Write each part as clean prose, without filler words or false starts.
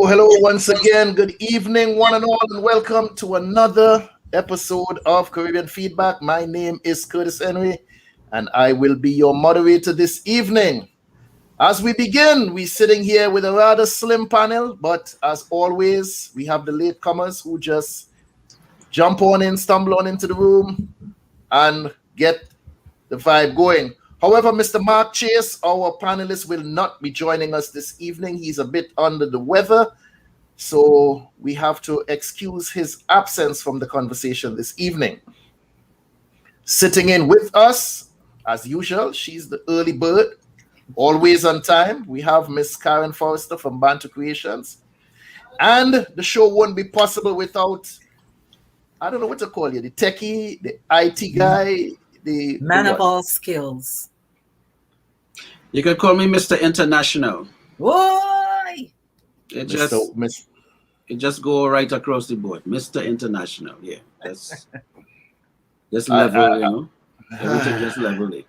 Hello, once again. Good evening, one and all, and welcome to another episode of Caribbean Feedback. My name is Curtis Henry, and I will be your moderator this evening. As we begin, we're sitting here with a rather slim panel, but as always, we have the latecomers who just jump on in, stumble on into the room, and get the vibe going. However, Mr. Mark Chase, our panelist, will not be joining us this evening. He's a bit under the weather, so we have to excuse his absence from the conversation this evening. Sitting in with us, as usual, she's the early bird, always on time. We have Miss Karin Forrester from BantuKreations. And the show won't be possible without, I don't know what to call you, the techie, the IT guy, the man of all skills. You could call me Mr. International. Why? It just go right across the board. Mr. International. Yeah, that's just level, you know. Everything just level it.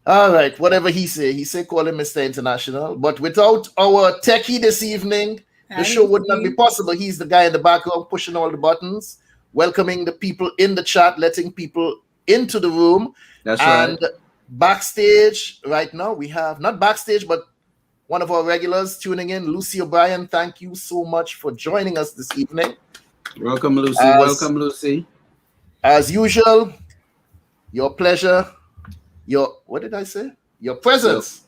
All right, whatever he say call him Mr. International. But without our techie this evening, the show would not be possible. He's the guy in the background pushing all the buttons, welcoming the people in the chat, letting people into the room. That's and right. Backstage right now, we have, not backstage, but one of our regulars tuning in, Lucy O'Brien. Thank you so much for joining us this evening. Welcome, Lucy. Welcome, Lucy. As usual, your pleasure, what did I say? Your presence.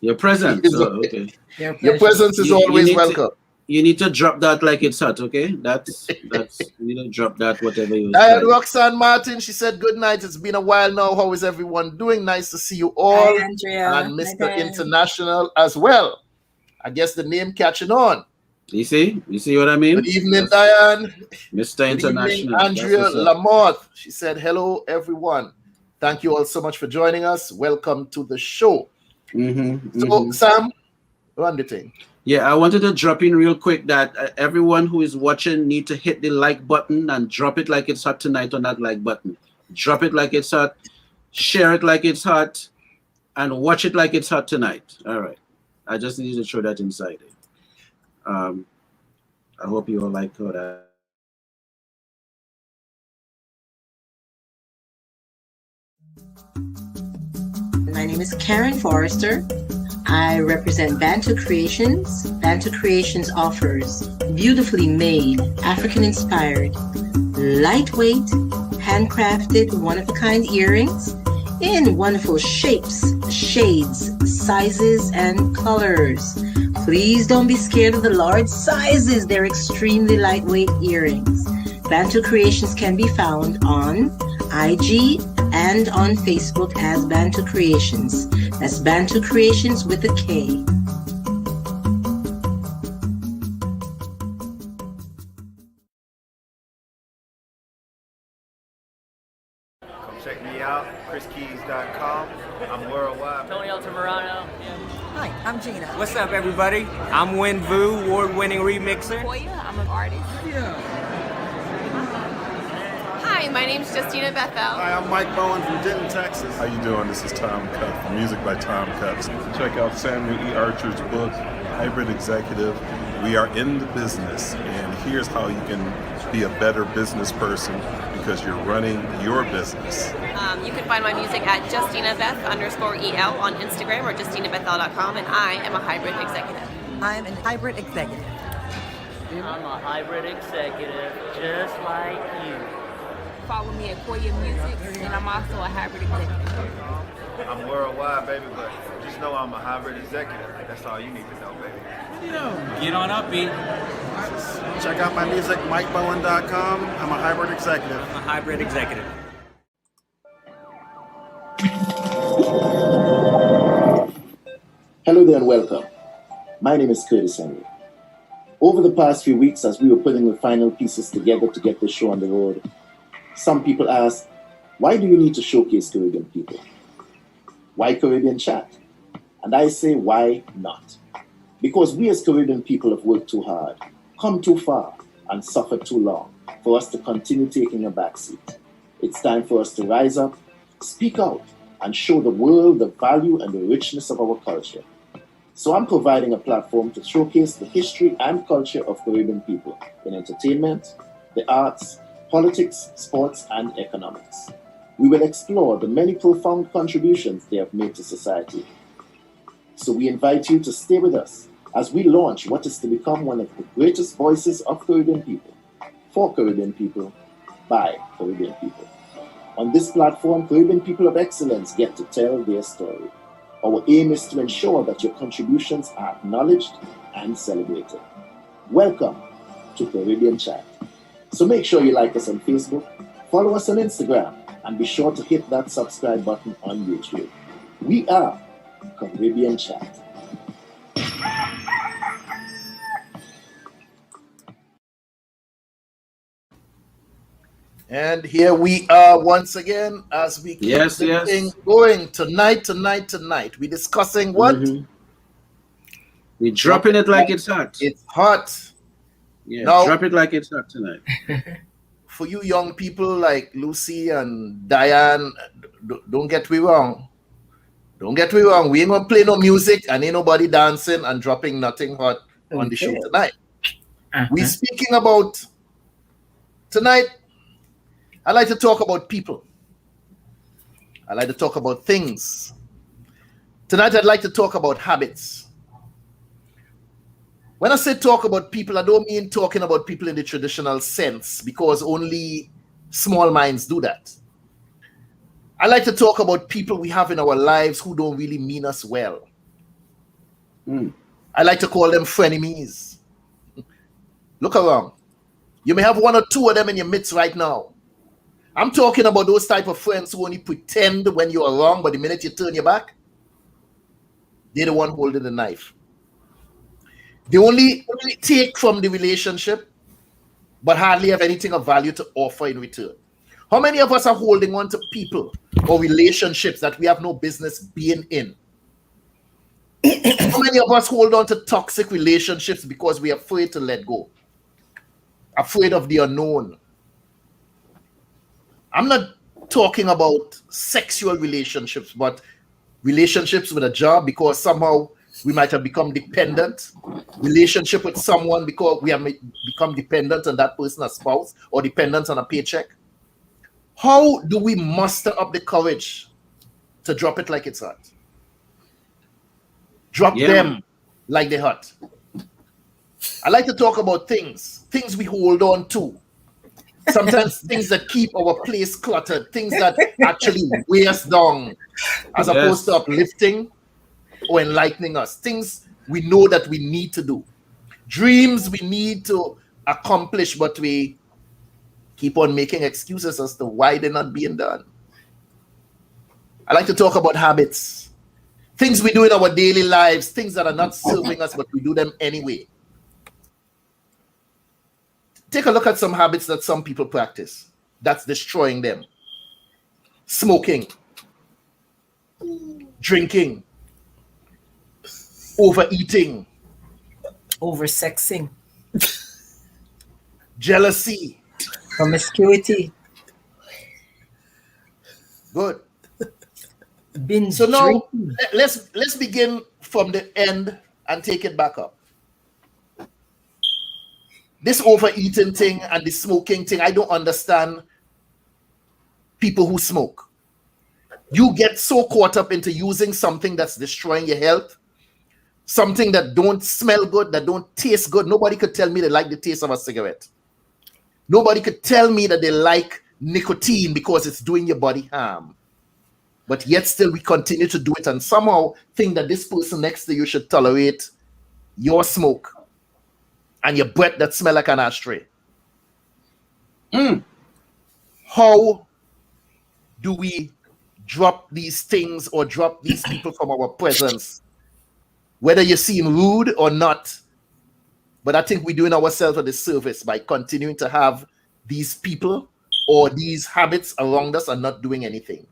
Your presence. Okay. Your presence is always welcome. You need to drop that like it's hot, okay? That's you need to drop that whatever you and Roxanne Martin, she said good night. It's been a while now. How is everyone doing? Nice to see you all. Hi, Andrea. And Mr. International as well. I guess the name catching on. You see what I mean? Good evening, Diane. Mr. International. Evening, Andrea Lamothe. She said hello, everyone. Thank you all so much for joining us. Welcome to the show. So, Sam, run the thing. Yeah, I wanted to drop in real quick that everyone who is watching need to hit the like button and drop it like it's hot tonight on that like button. Drop it like it's hot, share it like it's hot, and watch it like it's hot tonight. All right. I just need to throw that inside it. I hope you all like that. My name is Karin Forrester. I represent BantuKreations. BantuKreations offers beautifully made, African-inspired, lightweight, handcrafted, one-of-a-kind earrings in wonderful shapes, shades, sizes, and colors. Please don't be scared of the large sizes. They're extremely lightweight earrings. BantuKreations can be found on IG and on Facebook as BantuKreations. That's BantuKreations with a K. Come check me out, chriskeys.com. I'm worldwide. Tony Altamirano. Hi, I'm Gina. What's up, everybody? I'm Win Vu, award-winning remixer. I'm an artist. Hi, my name's Justina Bethel. Hi, I'm Mike Bowen from Denton, Texas. How you doing? This is Tom Cutt from Music by Tom Cutt. Check out Samuel E. Archer's book, Hybrid Executive. We are in the business, and here's how you can be a better business person because you're running your business. You can find my music at JustinaBeth_EL on Instagram or JustinaBethel.com, and I am a hybrid executive. I'm a hybrid executive. I'm a hybrid executive, just like you. Follow me at Koya Music, and I'm also a hybrid executive. I'm worldwide, baby, but just know I'm a hybrid executive. That's all you need to know, baby. Get on up, E. Check out my music, MikeBowen.com. I'm a hybrid executive. I'm a hybrid executive. Hello there and welcome. My name is Curtis Henry. Over the past few weeks, as we were putting the final pieces together to get the show on the road, some people asked, why do you need to showcase Caribbean people? Why Caribbean Chat? And I say, why not? Because we as Caribbean people have worked too hard, come too far, and suffered too long for us to continue taking a backseat. It's time for us to rise up, speak out, and show the world the value and the richness of our culture. So I'm providing a platform to showcase the history and culture of Caribbean people in entertainment, the arts, politics, sports, and economics. We will explore the many profound contributions they have made to society. So we invite you to stay with us as we launch what is to become one of the greatest voices of Caribbean people, for Caribbean people, by Caribbean people. On this platform, Caribbean people of excellence get to tell their story. Our aim is to ensure that your contributions are acknowledged and celebrated. Welcome to Caribbean Chat. So make sure you like us on Facebook, follow us on Instagram, and be sure to hit that subscribe button on YouTube. We are Caribbean Chat. And here we are once again as we keep the thing going tonight. We're discussing what? We're dropping it like it's hot. It's hot. Yeah, now, drop it like it's hot tonight. For you young people like Lucy and Diane, don't get me wrong. Don't get me wrong. We ain't gonna play no music and ain't nobody dancing and dropping nothing hot on the show tonight. We're speaking about tonight. I like to talk about people. I like to talk about things. Tonight, I'd like to talk about habits. When I say talk about people, I don't mean talking about people in the traditional sense, because only small minds do that. I like to talk about people we have in our lives who don't really mean us well. I like to call them frenemies. Look around. You may have one or two of them in your midst right now. I'm talking about those type of friends who only pretend when you are wrong, but the minute you turn your back, they're the one holding the knife. They only take from the relationship, but hardly have anything of value to offer in return. How many of us are holding on to people or relationships that we have no business being in? How many of us hold on to toxic relationships because we are afraid to let go? Afraid of the unknown? I'm not talking about sexual relationships, but relationships with a job because somehow we might have become dependent. Relationship with someone because we have become dependent on that person, a spouse, or dependent on a paycheck. How do we muster up the courage to drop it like it's hot? Drop them like they're hot. I like to talk about things we hold on to. Sometimes things that keep our place cluttered, things that actually weigh us down, as opposed to uplifting or enlightening us. Things we know that we need to do. Dreams we need to accomplish, but we keep on making excuses as to why they're not being done. I like to talk about habits. Things we do in our daily lives, things that are not serving us, but we do them anyway. Take a look at some habits that some people practice that's destroying them. Smoking, drinking, overeating, oversexing, jealousy, promiscuity. Good. Binge so now drinking. let's begin from the end and take it back up. This overeating thing and the smoking thing, I don't understand people who smoke. You get so caught up into using something that's destroying your health, something that don't smell good, that don't taste good. Nobody could tell me they like the taste of a cigarette. Nobody could tell me that they like nicotine because it's doing your body harm. But yet still we continue to do it and somehow think that this person next to you should tolerate your smoke. and your breath that smell like an ashtray. How do we drop these things or drop these people from our presence, whether you seem rude or not? But I think we're doing ourselves a disservice by continuing to have these people or these habits around us and not doing anything.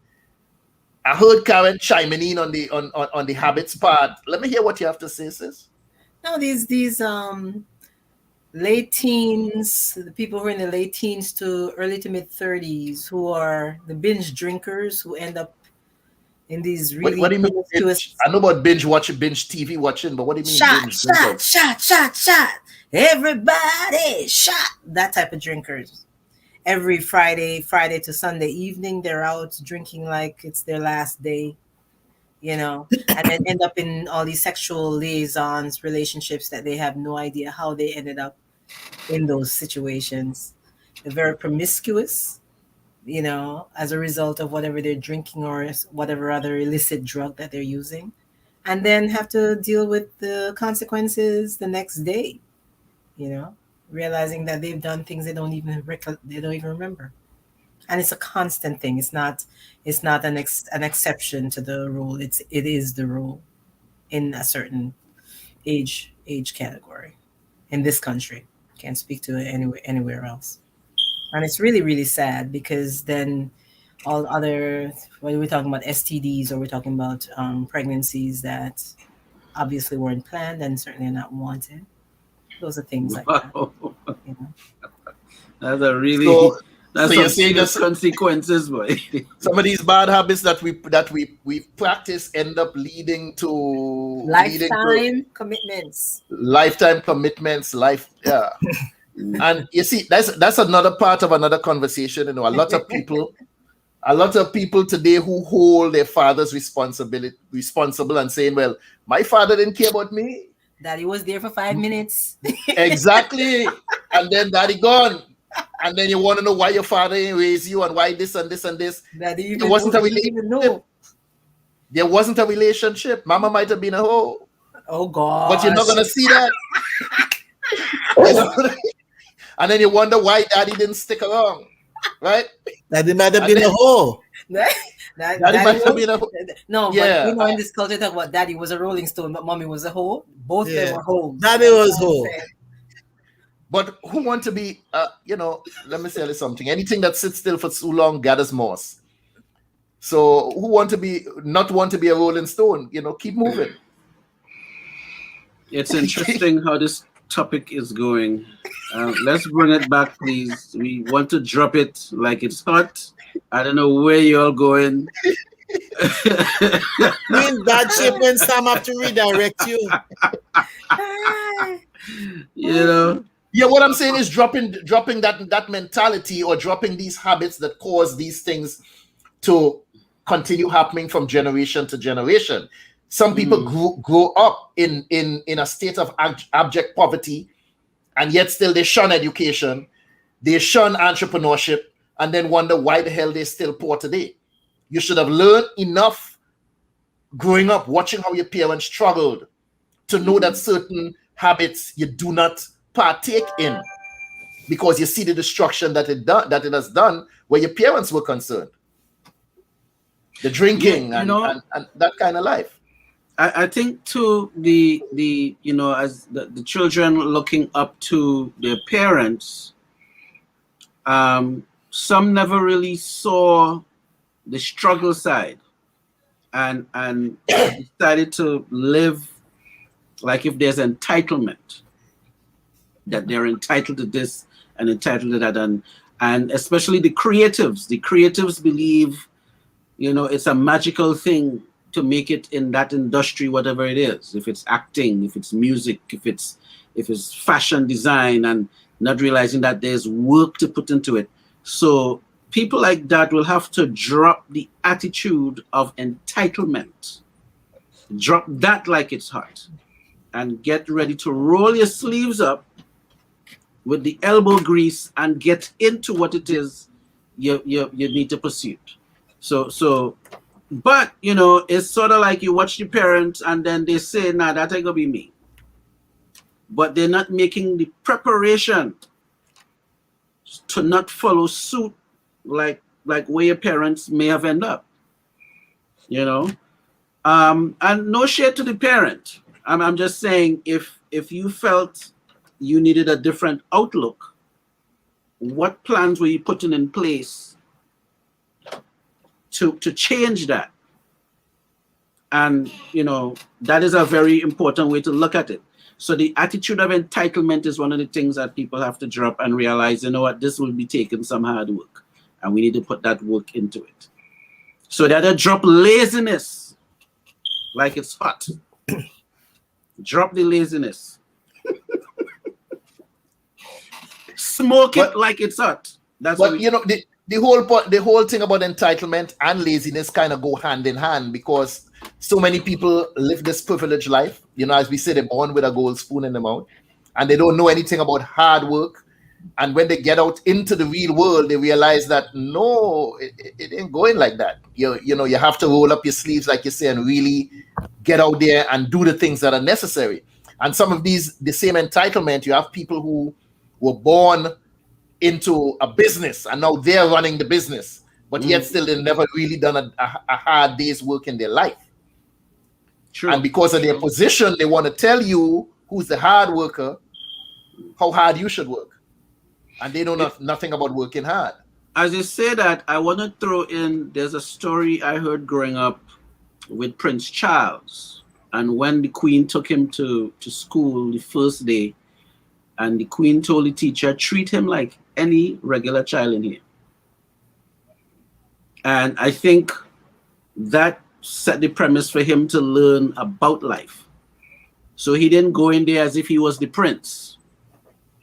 I heard Karin chiming in on the habits part. Let me hear what you have to say, sis. No, these late teens, the people who are in the late teens to early to mid 30s, who are the binge drinkers, who end up in these really what do you mean binge? I know about binge TV watching, but what do you mean binge drinkers? Shot, everybody shot, that type of drinkers. Every Friday to Sunday evening, they're out drinking like it's their last day, and then end up in all these sexual liaisons, relationships that they have no idea how they ended up in those situations. They're very promiscuous, as a result of whatever they're drinking or whatever other illicit drug that they're using, and then have to deal with the consequences the next day, realizing that they've done things they don't even remember. And it's a constant thing. It's not an exception to the rule. It is the rule in a certain age category in this country. Can't speak to it anywhere else. And it's really, really sad, because then all other, whether we're talking about STDs or we're talking about pregnancies that obviously weren't planned and certainly are not wanted. Those are things like that. That's a really some serious consequences, boy. Some of these bad habits that we practice end up leading to lifetime commitments. And you see, that's another part of another conversation. A lot of people today who hold their fathers responsible and saying, well, my father didn't care about me. Daddy was there for 5 minutes. Exactly. And then daddy gone. And then you want to know why your father didn't raise you and why this and this and this. There wasn't a relationship. There wasn't a relationship. Mama might have been a hoe. Oh, God. But you're not going to see that. And then you wonder why daddy didn't stick around. Right? Daddy might have been a hoe. Daddy might have been a hoe. No, but in this culture, talk about daddy was a rolling stone, but mommy was a hoe. Both of them were hoes. Daddy was hoe. But who want to be, let me tell you something. Anything that sits still for too long gathers moss. So who not want to be a rolling stone? Keep moving. It's interesting how this topic is going. Let's bring it back, please. We want to drop it like it's hot. I don't know where you're all going. You're in bad shape when Sam have to redirect you. Yeah, what I'm saying is dropping that mentality, or dropping these habits that cause these things to continue happening from generation to generation. Some people grow up in a state of abject poverty, and yet still they shun education, they shun entrepreneurship, and then wonder why the hell they're still poor today. You should have learned enough growing up, watching how your parents struggled, to know that certain habits you do not partake in, because you see the destruction that it has done where your parents were concerned. The drinking and that kind of life. I think too, the as the children looking up to their parents, some never really saw the struggle side, and decided to live like if there's entitlement, that they're entitled to this and entitled to that, and especially the creatives. The creatives believe, it's a magical thing to make it in that industry, whatever it is. If it's acting, if it's music, if it's fashion design, and not realizing that there's work to put into it. So people like that will have to drop the attitude of entitlement. Drop that like it's hot, and get ready to roll your sleeves up with the elbow grease and get into what it is you need to pursue. But it's sort of like you watch your parents and then they say, nah, that ain't gonna be me. but they're not making the preparation to not follow suit like where your parents may have ended up, you know. And no shade to the parent. I'm just saying, if you felt you needed a different outlook, what plans were you putting in place to change that? And, you know, that is a very important way to look at it. So the attitude of entitlement is one of the things that people have to drop and realize, you know what, this will be taking some hard work, and we need to put that work into it. So that I drop laziness like it's hot. Drop the laziness. Smoke it like it's hot. That's what you know, the whole thing about entitlement and laziness kind of go hand in hand, because so many people live this privileged life. You know, as we say, they're born with a gold spoon in their mouth, and they don't know anything about hard work. And when they get out into the real world, they realize that no, it ain't going like that. You know, you have to roll up your sleeves, like you say, and really get out there and do the things that are necessary. And some of the same entitlement, you have people who were born into a business and now they're running the business, but yet still they've never really done a hard day's work in their life. True. And because of their position, they want to tell you, who's the hard worker, how hard you should work. And they know nothing about working hard. As you say that, I want to throw in, there's a story I heard growing up with Prince Charles. And when the Queen took him to school the first day, and the Queen told the teacher, treat him like any regular child in here. And I think that set the premise for him to learn about life. So he didn't go in there as if he was the prince,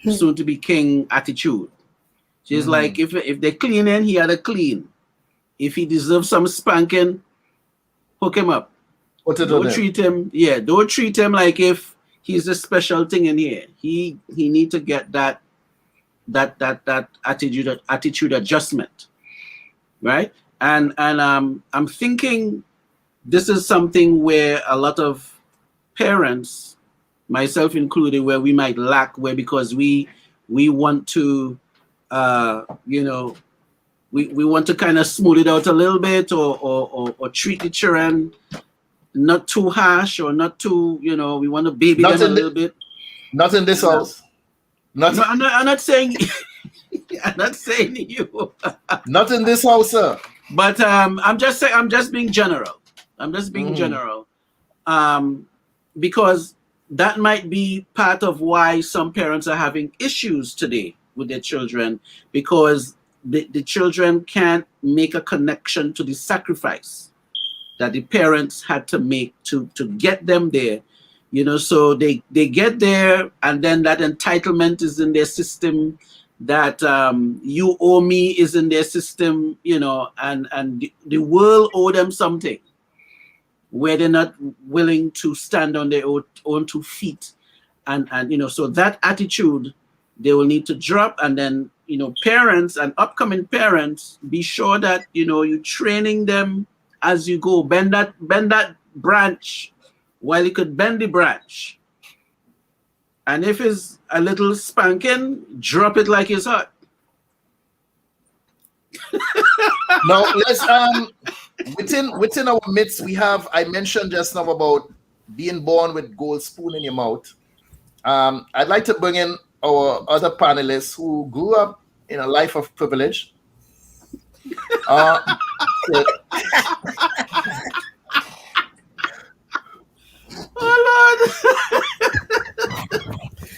soon to be king attitude. She's like, if they clean him, he had to clean. If he deserves some spanking, hook him up. Don't treat him like if he's a special thing in here. He need to get that attitude adjustment, right? And I'm thinking this is something where a lot of parents, myself included, where we might lack, where because we want to we want to kind of smooth it out a little bit, or treat the children not too harsh, or not too, we want to baby them a little bit. Not in this house. I'm not saying I'm not saying you. Not in this house, sir. But I'm just being general. I'm just being general. Because that might be part of why some parents are having issues today with their children, because the children can't make a connection to the sacrifice that the parents had to make to get them there. So they get there, and then that entitlement is in their system, that you owe me is in their system, and the world owe them something, where they're not willing to stand on their own 2 feet. And so that attitude they will need to drop. And then, parents and upcoming parents, be sure that, you're training them as you go. Bend that branch while you could bend the branch. And if it's a little spanking, drop it like it's hot. Now, let's within our midst, we have, I mentioned just now about being born with gold spoon in your mouth. I'd like to bring in our other panelists who grew up in a life of privilege. Oh Lord!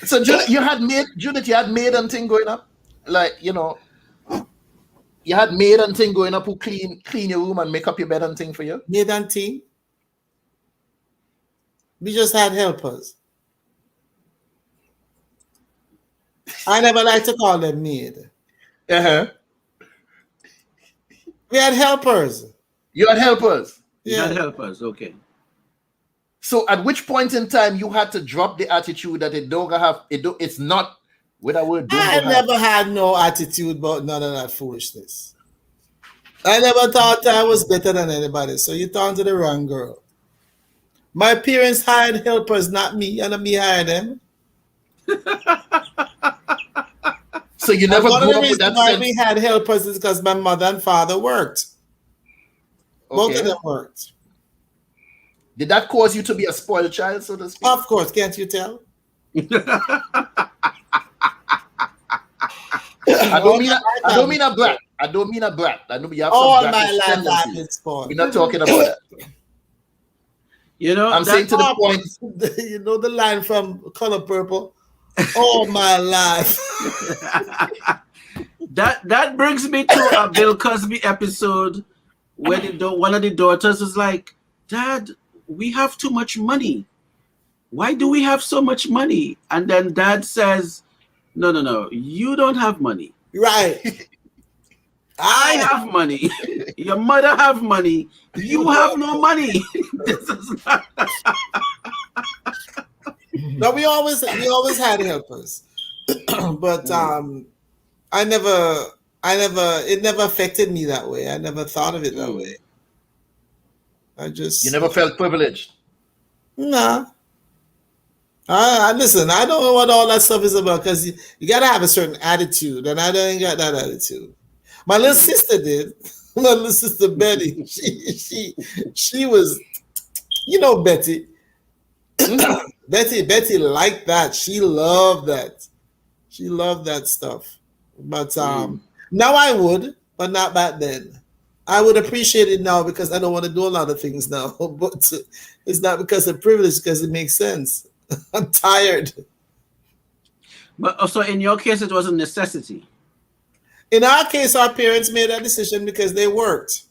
So Judith, you had maid and thing going up, like you had maid and thing going up who clean your room and make up your bed and thing for you. Maid and thing. We just had helpers. I never like to call them maid. Uh-huh. We had helpers. You had helpers. You had helpers, okay. So at which point in time you had to drop the attitude that it's not with a word. I never had no attitude about none of that foolishness. I never thought I was better than anybody. So you talking to the wrong girl. My parents hired helpers, not me, and me hired them. So you never One of grew the up with reasons that why sense. we had helpers is because my mother and father worked. Both Okay. of them worked. Did that cause you to be a spoiled child, so to speak? Of course, can't you tell? I don't mean a brat. I don't mean a brat. I know you have All some my bratish life I've tendencies. been spoiled. We're not talking about that. You know, I'm saying to the point. You know the line from Color Purple? All my life. that brings me to a Bill Cosby episode where one of the daughters was like, "Dad, we have too much money. Why do we have so much money?" And then Dad says, No, you don't have money. Right. I have money. Your mother have money. You have no money. This is not... No, we always had helpers, but it never affected me that way. I never thought of it that way. You never felt privileged? Nah. I listen, I don't know what all that stuff is about because you gotta have a certain attitude, and I don't got that attitude. My little sister did. My little sister Betty. She was, you know, Betty. Betty liked that. She loved that. She loved that stuff. But now I would, but not back then. I would appreciate it now because I don't want to do a lot of things now. But it's not because of privilege, because it makes sense. I'm tired. But also in your case, it was a necessity. In our case, our parents made that decision because they worked.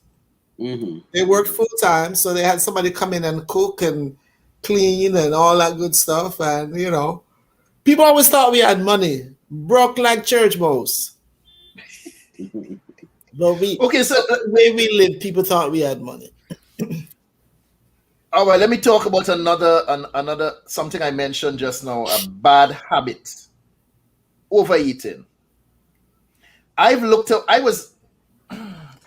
Mm-hmm. They worked full time, so they had somebody come in and cook and clean and all that good stuff. And you know, people always thought we had money, broke like church mouse. But the way we lived, people thought we had money. All right, let me talk about another something I mentioned just now, a bad habit. Overeating. I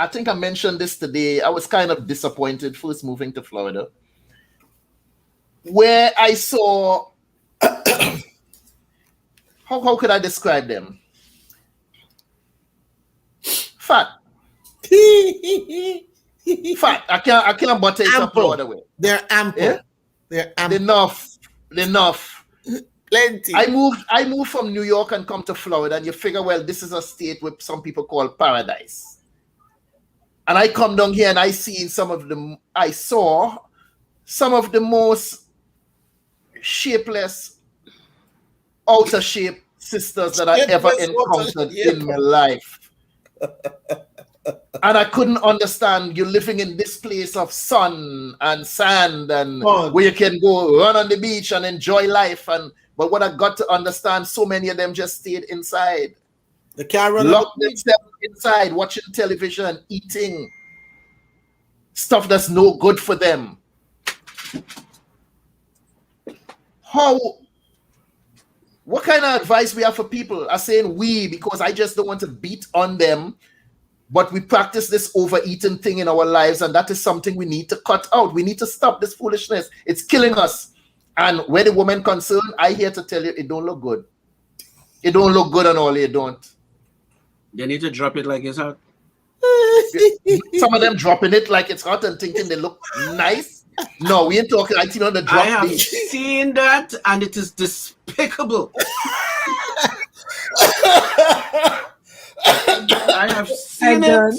think I mentioned this today. I was kind of disappointed first moving to Florida, where I saw how could I describe them? Fat. Fat. I can't butter it up all the way. They're ample. Yeah? They're ample. Enough. Plenty. I moved from New York and come to Florida, and you figure, well, this is a state where some people call paradise. And I come down here and I saw some of the most shapeless, out of shape sisters that I ever encountered in my life. And I couldn't understand you living in this place of sun and sand and where you can go run on the beach and enjoy life. But what I got to understand, so many of them just stayed inside. They can't run locked themselves inside, watching television, eating stuff that's no good for them. What kind of advice we have for people? I'm saying we, because I just don't want to beat on them. But we practice this overeating thing in our lives, and that is something we need to cut out. We need to stop this foolishness. It's killing us. And where the woman concerned, I here to tell you, it don't look good. It don't look good and all, it don't. They need to drop it like it's hot. Some of them dropping it like it's hot and thinking they look nice. No, we ain't talking. I think on the drop. I have seen that, and it is despicable. I have seen it.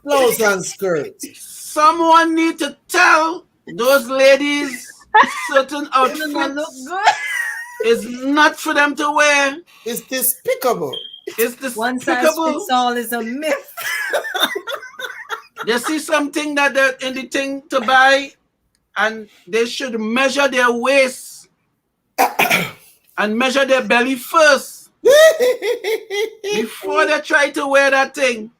Clothes and skirts. Someone need to tell those ladies certain outfits is not for them to wear. It's despicable. It's despicable. One size fits all is a myth. They see something that they're in the thing to buy, and they should measure their waist and measure their belly first. Before they try to wear that thing.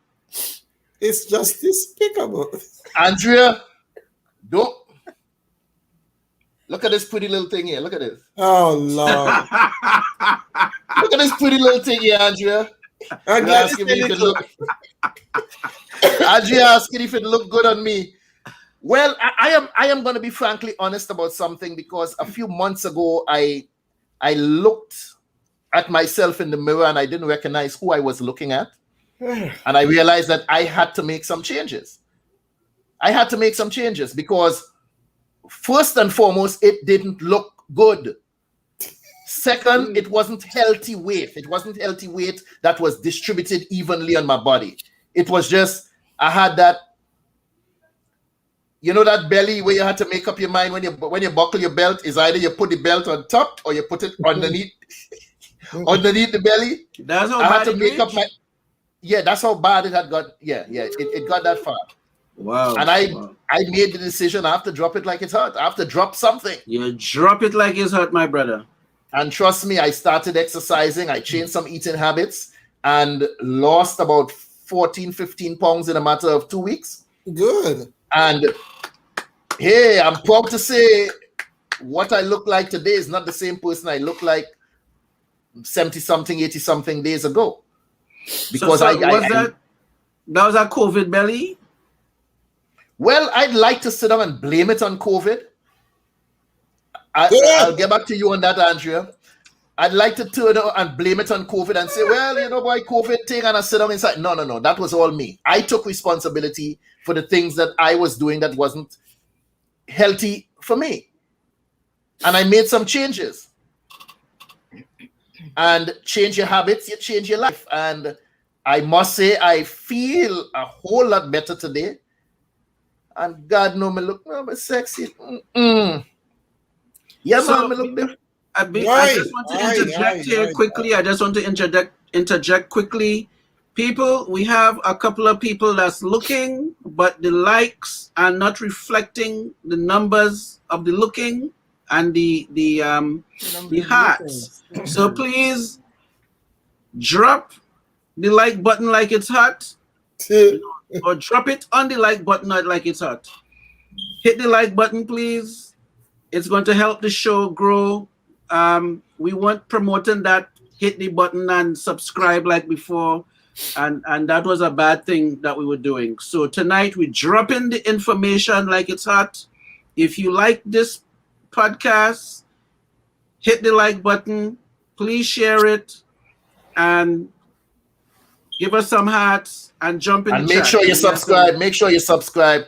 It's just despicable. Andrea, don't look at this pretty little thing here. Look at this. Oh Lord. Look at this pretty little thing here, Andrea. Andrea asking me if it look Andrea asking if it look good on me. Well, I am going to be frankly honest about something, because a few months ago I looked at myself in the mirror and I didn't recognize who I was looking at. And I realized that I had to make some changes. I had to make some changes because first and foremost, it didn't look good. Second, it wasn't healthy weight. It wasn't healthy weight that was distributed evenly on my body. It was just, I had that, you know, that belly where you had to make up your mind when you buckle your belt is either you put the belt on top or you put it underneath underneath the belly. That's how I had bad to it make up my, reached? yeah, that's how bad it had got. Yeah, it got that far. Wow. And I made the decision I have to drop it like it's hot. I have to drop something. You drop it like it's hot, my brother. And trust me, I started exercising. I changed some eating habits and lost about 14, 15 pounds in a matter of 2 weeks. Good. And hey, I'm proud to say what I look like today is not the same person I look like 70-something, 80-something days ago. Because that was a COVID belly? Well, I'd like to sit down and blame it on COVID. I'll get back to you on that, Andrea. I'd like to turn it and blame it on COVID and say, well, you know, boy, COVID thing, and I sit down inside. No. That was all me. I took responsibility for the things that I was doing that wasn't healthy for me. And I made some changes. And change your habits, you change your life. And I must say, I feel a whole lot better today. And God knows me look sexy. Yeah, So, man, me look different. I just want to interject here quickly. I just want to interject quickly. People, we have a couple of people that's looking, but the likes are not reflecting the numbers of the looking and the hearts. So please drop the like button like it's hot, or drop it on the like button like it's hot. Hit the like button, please. It's going to help the show grow. We weren't promoting that. Hit the button and subscribe like before. And that was a bad thing that we were doing. So tonight we drop in the information like it's hot. If you like this podcast, hit the like button. Please share it and give us some hearts and jump in and the make chat. sure you subscribe. Make sure you subscribe.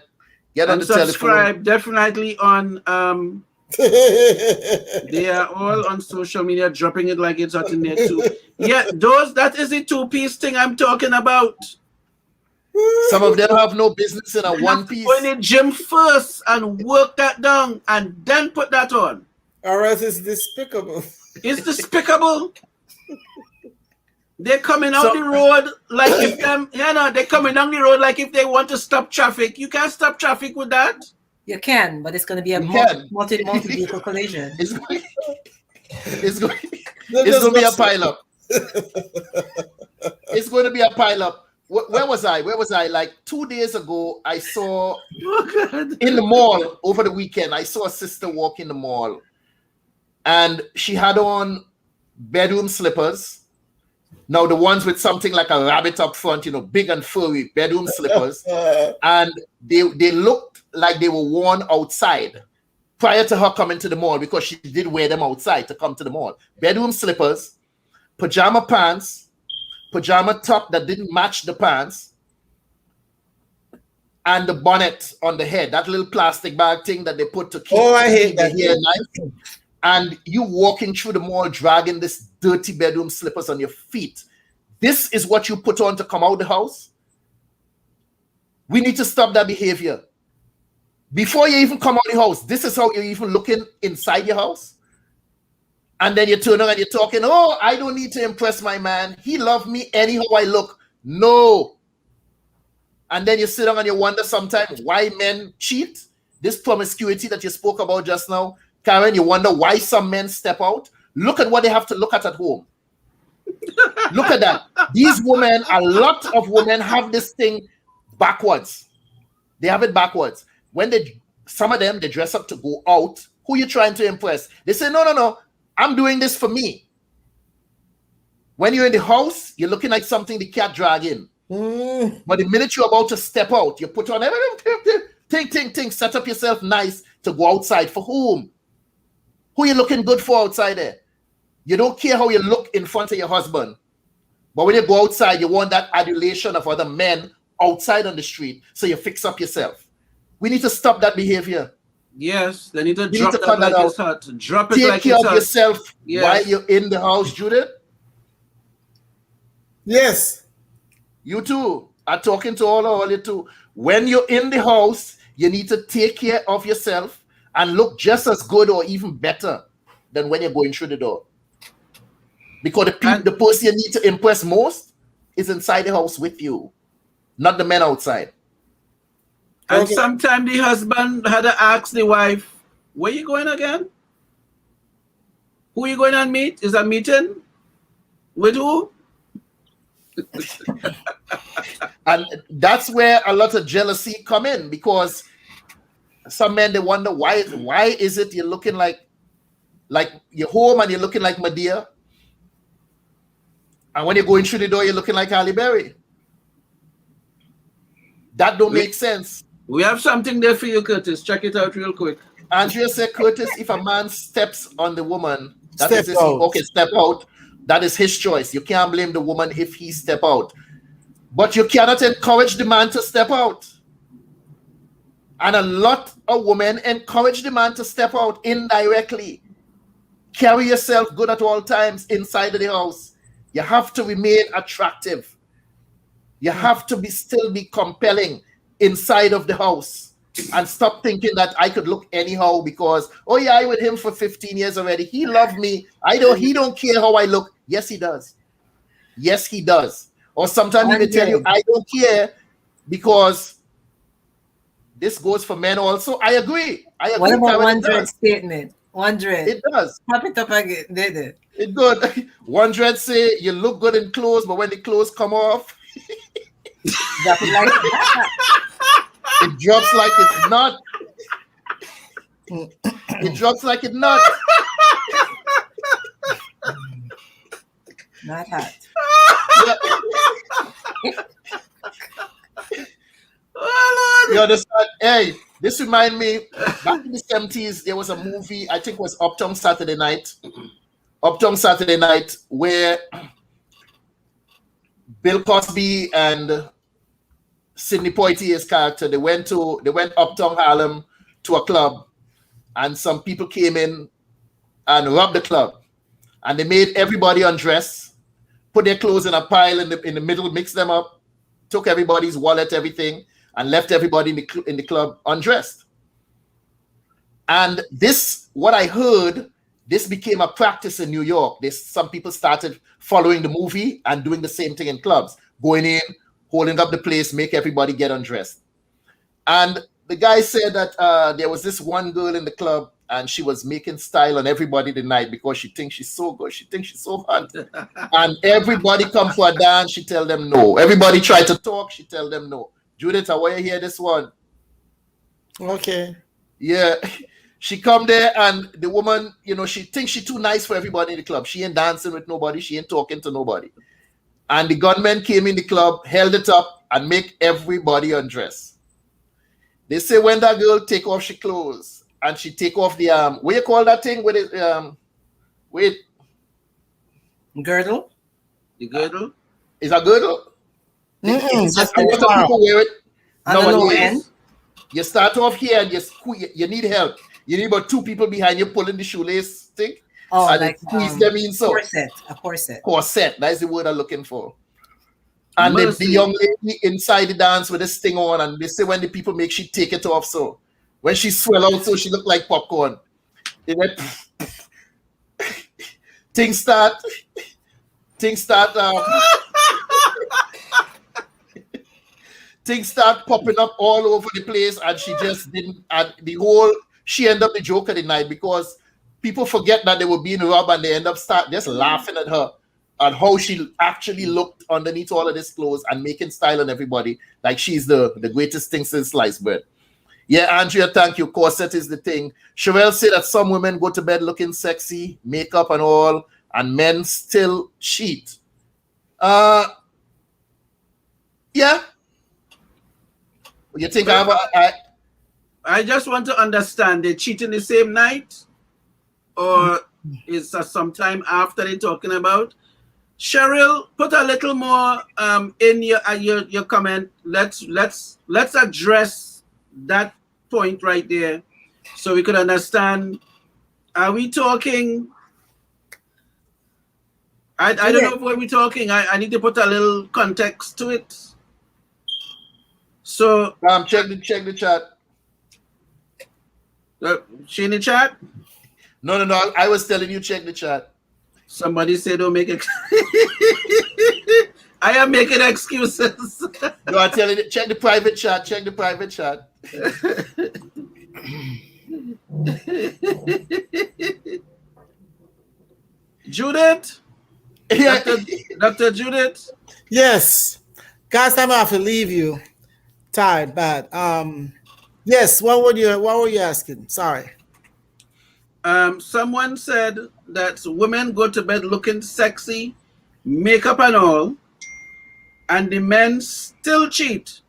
Get on And the telephone. subscribe definitely on they are all on social media dropping it like it's hot in there too. Yeah, that is the two-piece thing I'm talking about. Some of them have no business in a one piece. Go in the gym first and work that down and then put that on. Or else it's despicable. It's despicable. They're coming out the road like if them, they're coming down the road like if they want to stop traffic. You can't stop traffic with that. You can, but it's going to be a multi-vehicle collision. It's going to be a pileup. It's going to be a pileup. Where was I? Like 2 days ago, I saw in the mall over the weekend, I saw a sister walk in the mall. And she had on bedroom slippers. Now, the ones with something like a rabbit up front, big and furry bedroom slippers. And they looked like they were worn outside prior to her coming to the mall because she did wear them outside to come to the mall. Bedroom slippers, pajama pants, pajama top that didn't match the pants, and the bonnet on the head, that little plastic bag thing that they put to keep I hate that hair nice. And you walking through the mall dragging this dirty bedroom slippers on your feet. This is what you put on to come out the house? We need to stop that behavior. Before you even come out the house, this is how you're even looking inside your house. And then you turn around and you're talking, oh, I don't need to impress my man. He loves me anyhow I look. No. And then you sit down and you wonder sometimes why men cheat. This promiscuity that you spoke about just now, Karin, you wonder why some men step out. Look at what they have to look at home. Look at that. These women, a lot of women have this thing backwards. They have it backwards. When some of them, they dress up to go out. Who are you trying to impress? They say, no. I'm doing this for me. When you're in the house, you're looking like something the cat drag in. But the minute you're about to step out, you put on everything, set up yourself nice to go outside. For whom? Who are you looking good for outside there? You don't care how you look in front of your husband. But when you go outside, you want that adulation of other men outside on the street. So you fix up yourself. We need to stop that behavior. Yes, they need to drop that like it's hot. Drop it Take like care it's of hot. yourself Yes. while you're in the house, Judith. Yes. You too. I'm talking to all of you too. When you're in the house, you need to take care of yourself and look just as good or even better than when you're going through the door. Because the person you need to impress most is inside the house with you, not the men outside. And sometimes the husband had to ask the wife, where you going again? Who you going to meet? Is a meeting? With who? And that's where a lot of jealousy come in, because some men, they wonder why is it you're looking like you're home and you're looking like Medea, and when you're going through the door you're looking like Halle Berry. That don't make sense. We have something there for you, Curtis. Check it out real quick. Andrea said, Curtis, if a man steps on the woman, Step out, that is his choice. You can't blame the woman if he step out. But you cannot encourage the man to step out. And a lot of women encourage the man to step out indirectly. Carry yourself good at all times inside of the house. You have to remain attractive. You have to still be compelling inside of the house. And stop thinking that I could look anyhow because, oh yeah, I with him for 15 years already. He loved me. He don't care how I look. Yes, he does. Yes, he does. Or sometimes he will tell you, I don't care, because this goes for men also. I agree. What about one dread statement? One dread. It does. Pop it up again. Did it? It good. One dread say you look good in clothes, but when the clothes come off, it drops like it's not. It drops like it's not. Not hot. You understand? Hey, this remind me, back in the 70s, there was a movie, I think it was Uptown Saturday Night, where Bill Cosby and Sidney Poitier's character, they went uptown Harlem to a club, and some people came in and robbed the club, and they made everybody undress, put their clothes in a pile in the middle, mixed them up, took everybody's wallet, everything, and left everybody in the club undressed. And this, what I heard, this became a practice in New York. Some people started following the movie and doing the same thing in clubs, going in, holding up the place, make everybody get undressed. And the guy said that there was this one girl in the club, and she was making style on everybody tonight because she thinks she's so good. She thinks she's so hot. And everybody come for a dance, she tell them no. Everybody try to talk, she tell them no. Judith, I want to hear this one. Okay. Yeah. She come there, and the woman, she thinks she's too nice for everybody in the club. She ain't dancing with nobody. She ain't talking to nobody. And the gunmen came in the club, held it up, and make everybody undress. They say when that girl take off she clothes, and she take off the what you call that thing with it girdle? The girdle? Is a girdle? Just a lot of people wear it nowadays. You start off here and you need help. You need about two people behind you pulling the shoelace thing. Oh, and like squeeze them in. So a corset. Corset, that's the word I'm looking for. And the young lady inside the dance with this thing on, and they say when the people make she take it off, so when she swell out, so she look like popcorn. Things start things start popping up all over the place, and she just didn't. And she ended up the joke of the night, because people forget that they were being robbed, and they end up just laughing at her and how she actually looked underneath all of this clothes and making style on everybody, like she's the greatest thing since sliced bread. Yeah, Andrea, thank you. Corset is the thing. Sherelle said that some women go to bed looking sexy, makeup and all, and men still cheat. Yeah. You think I just want to understand, they cheat in the same night, or is sometime after they're talking about. Cheryl, put a little more in your comment. Let's address that point right there, so we could understand. Are we talking? I don't know what we're talking. I need to put a little context to it. So check the chat. She in the chat? No. I was telling you check the chat. Somebody said don't make it. I am making excuses. No, I'm telling you, check the private chat. Check the private chat. Judith? Dr. Judith? Yes. Guys, I'm off to leave you. Tired, bad. Yes, what were you asking? Sorry. Someone said that women go to bed looking sexy, makeup and all, and the men still cheat.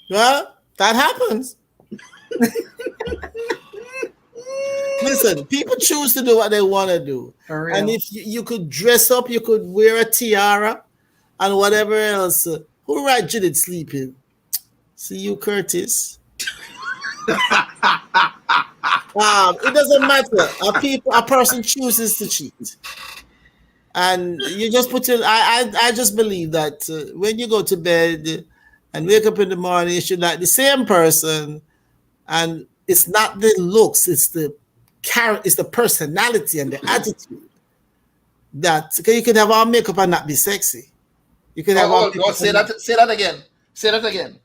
Well, that happens. Listen, people choose to do what they want to do. And if you could dress up, you could wear a tiara and whatever else. Who right Judith sleeping? See you, Curtis. It doesn't matter. A person chooses to cheat. And you just put it, I just believe that when you go to bed and wake up in the morning, you should like the same person. And it's not the looks, it's the character, it's the personality and the attitude. That you can have all makeup and not be sexy. You can have all makeup. Say that again. Say that again.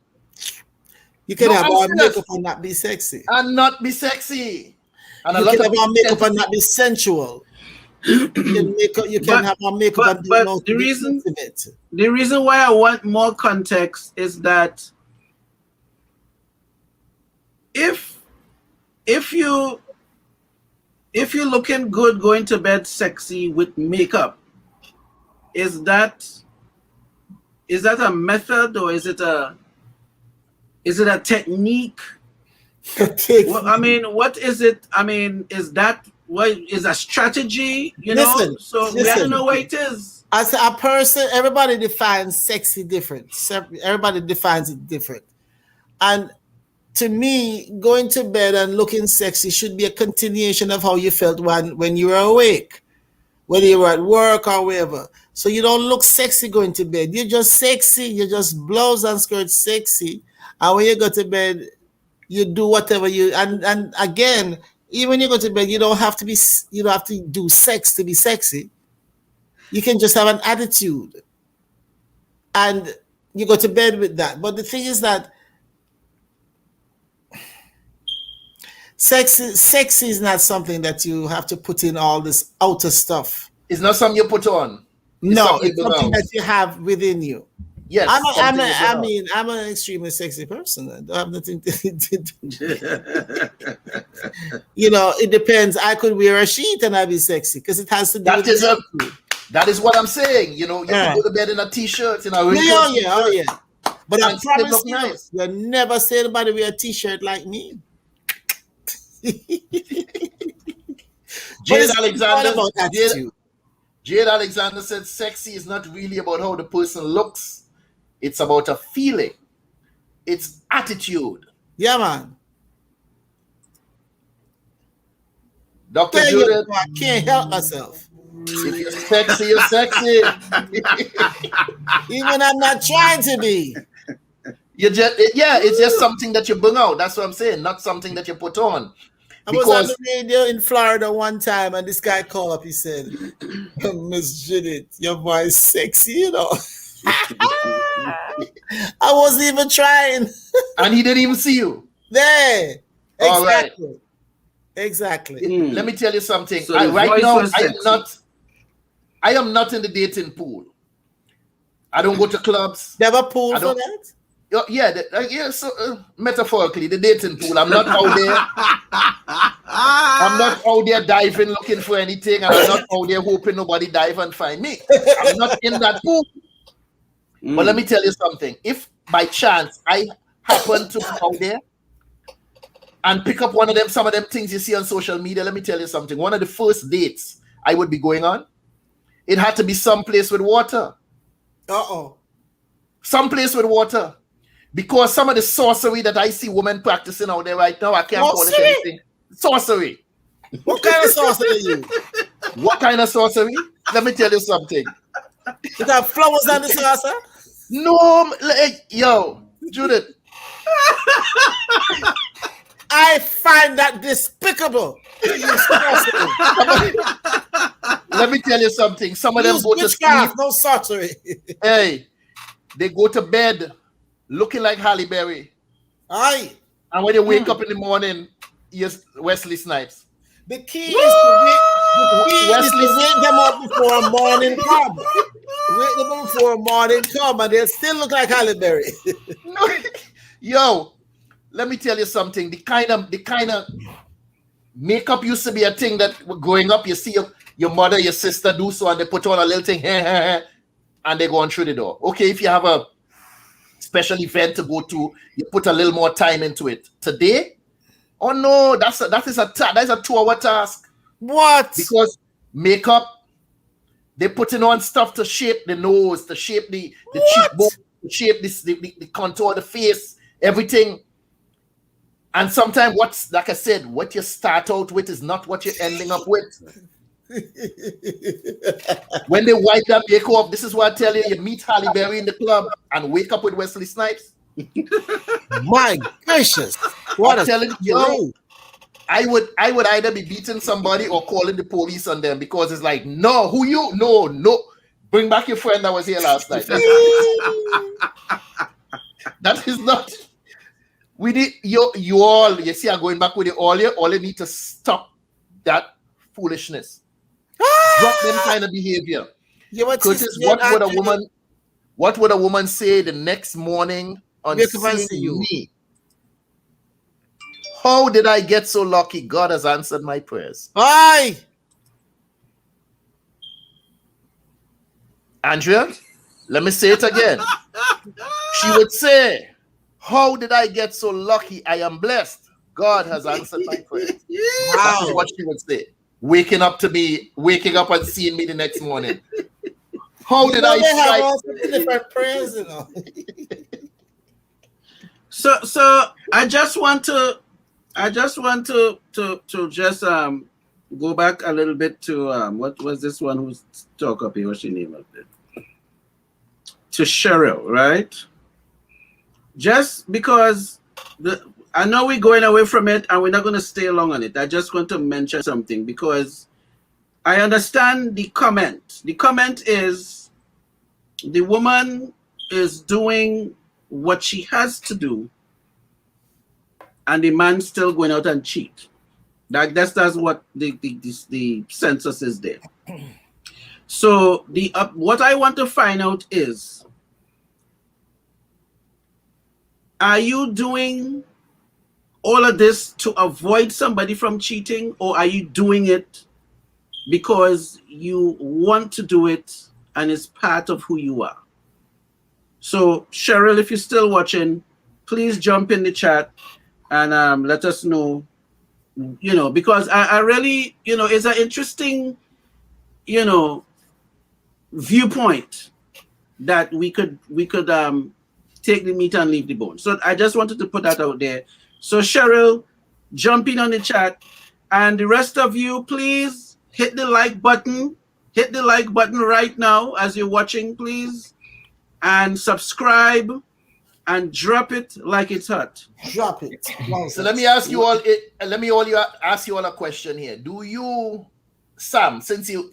You can have all makeup and not be sexy. And not be sexy. And you can have all makeup and not be sensual. You can have all makeup and be but the reason why I want more context is that if you're looking good going to bed sexy with makeup, is that a method or is it a technique? Well, I mean, what is it? I mean, is that what is a strategy? You know, so we don't know what it is. As a person, everybody defines sexy different. Everybody defines it different. And to me, going to bed and looking sexy should be a continuation of how you felt when you were awake, whether you were at work or wherever. So you don't look sexy going to bed. You're just sexy. You're just blouse and skirt sexy. And when you go to bed, you do whatever you and again, even when you go to bed, you don't have to do sex to be sexy. You can just have an attitude. And you go to bed with that. But the thing is that Sex is not something that you have to put in all this outer stuff. It's not something you put on. It's something that you have within you. Yes. I'm an extremely sexy person. I don't have nothing to do. It depends. I could wear a sheet and I'd be sexy because it has to do that is what I'm saying. You can go to bed in a t-shirt, yeah. But I promise you, you'll never see anybody wear a t-shirt like me. Jade Alexander said sexy is not really about how the person looks. It's about a feeling. It's attitude. Yeah, man. Dr. Judith, I can't help myself. If you're sexy, you're sexy. Even I'm not trying to be. It's just something that you bring out. That's what I'm saying. Not something that you put on. I was on the radio in Florida one time, and this guy called up. He said, "Miss Judith, your voice sexy, I wasn't even trying. And he didn't even see you. There. All exactly. Right. Exactly. Let me tell you something. So right now, I am not in the dating pool. I don't go to clubs. They have a pool for that? So metaphorically, the dating pool. I'm not out there. I'm not out there diving looking for anything, and I'm not out there hoping nobody dive and find me. I'm not in that pool. But let me tell you something. If by chance I happen to be out there and pick up one of them, some of them things you see on social media. Let me tell you something. One of the first dates I would be going on, it had to be someplace with water. Someplace with water. Because some of the sorcery that I see women practicing out there right now, I can't call it anything. Sorcery. What kind of sorcery are you? What kind of sorcery? Let me tell you something. You got flowers on the saucer? No, yo, Judith. I find that despicable. Let me tell you something. Some of them go to sleep. No sorcery. Hey, they go to bed looking like Halle Berry. Aye. And when they wake up in the morning, yes, Wesley Snipes. The key is to wake them up before morning come. Wake them up before morning come, and they'll still look like Halle Berry. Yo, let me tell you something. The kind of makeup used to be a thing that growing up, you see your mother, your sister do so, and they put on a little thing, and they go on through the door. Okay, if you have a special event to go to, you put a little more time into it. Today, oh no, that is a 2-hour task. What? Because makeup, they putting on stuff to shape the nose, to shape the cheekbone, to shape the contour of the face, everything. And sometimes like I said, what you start out with is not what you're ending up with. When they wipe that makeup, this is what I tell you, you meet Halle Berry in the club and wake up with Wesley Snipes. My gracious. What I'm telling you, I would either be beating somebody or calling the police on them, because it's like, no, who you? No. Bring back your friend that was here last night. That is not. We need you all. You see, I'm going back with you all. You need to stop that foolishness. Drop them kind of behavior. Curtis, what would a woman say the next morning on seeing me? How did I get so lucky? God has answered my prayers. Aye. Andrea, let me say it again. She would say, how did I get so lucky? I am blessed. God has answered my prayers. Wow. That's what she would say. Waking up and seeing me the next morning. How did I strike? Have different prayers, you know. So I just want to just go back a little bit to what was this one who's talk up here? What's your name up there? To Cheryl, right? Just because I know we're going away from it and we're not going to stay long on it. I just want to mention something because I understand the comment. The comment is the woman is doing what she has to do and the man's still going out and cheat. That's what the census is there. So what I want to find out is, are you doing all of this to avoid somebody from cheating, or are you doing it because you want to do it and it's part of who you are? So Cheryl, if you're still watching, please jump in the chat and let us know, because I really, it's an interesting, viewpoint that we could take the meat and leave the bone. So I just wanted to put that out there. So Cheryl, jump in on the chat, and the rest of you, please hit the like button. Hit the like button right now as you're watching, please, and subscribe and drop it like it's hot. Drop it. So let me ask you all. Ask you all a question here. Do you, Sam, since you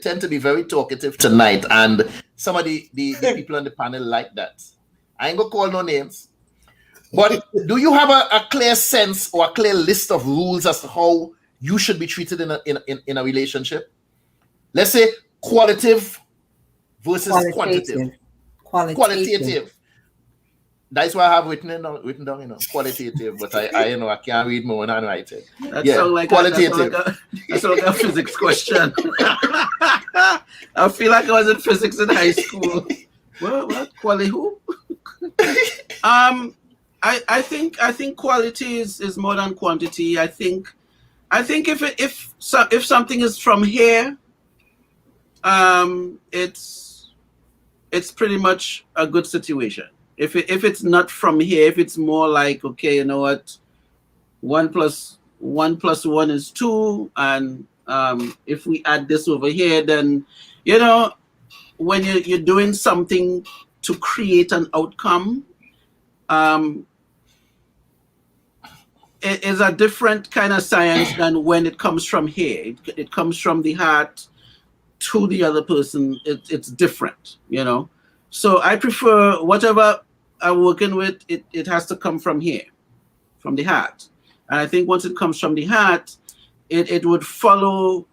tend to be very talkative tonight, and some of the people on the panel like that, I ain't gonna call no names. But do you have a clear sense or a clear list of rules as to how you should be treated in a relationship? Let's say qualitative versus quantitative. Qualitative. That's why I have written down, qualitative. But I can't read more than write it. Sounds like qualitative. That's like a physics question. I feel like I was in physics in high school. What? Quality who? I think quality is more than quantity. I think if something is from here, it's pretty much a good situation. If it's not from here, if it's more like, okay, you know what, 1 + 1 + 1 is 2, and if we add this over here, then when you're doing something to create an outcome, it is a different kind of science than when it comes from here. It comes from the heart to the other person. It's different, So I prefer whatever I'm working with, it has to come from here, from the heart. And I think once it comes from the heart, it would follow,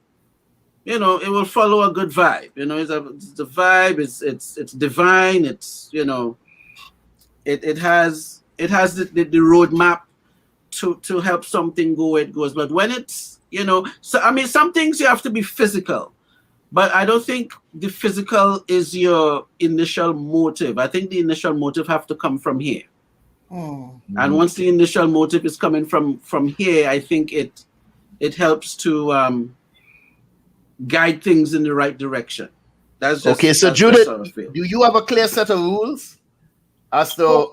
it will follow a good vibe. It's the vibe, it's divine, it has the roadmap to help something go where it goes. But when it's, so I mean, some things you have to be physical, but I don't think the physical is your initial motive. I think the initial motive have to come from here. And once the initial motive is coming from here, I think it helps to guide things in the right direction. That's just, okay. So Judith, do you have a clear set of rules as to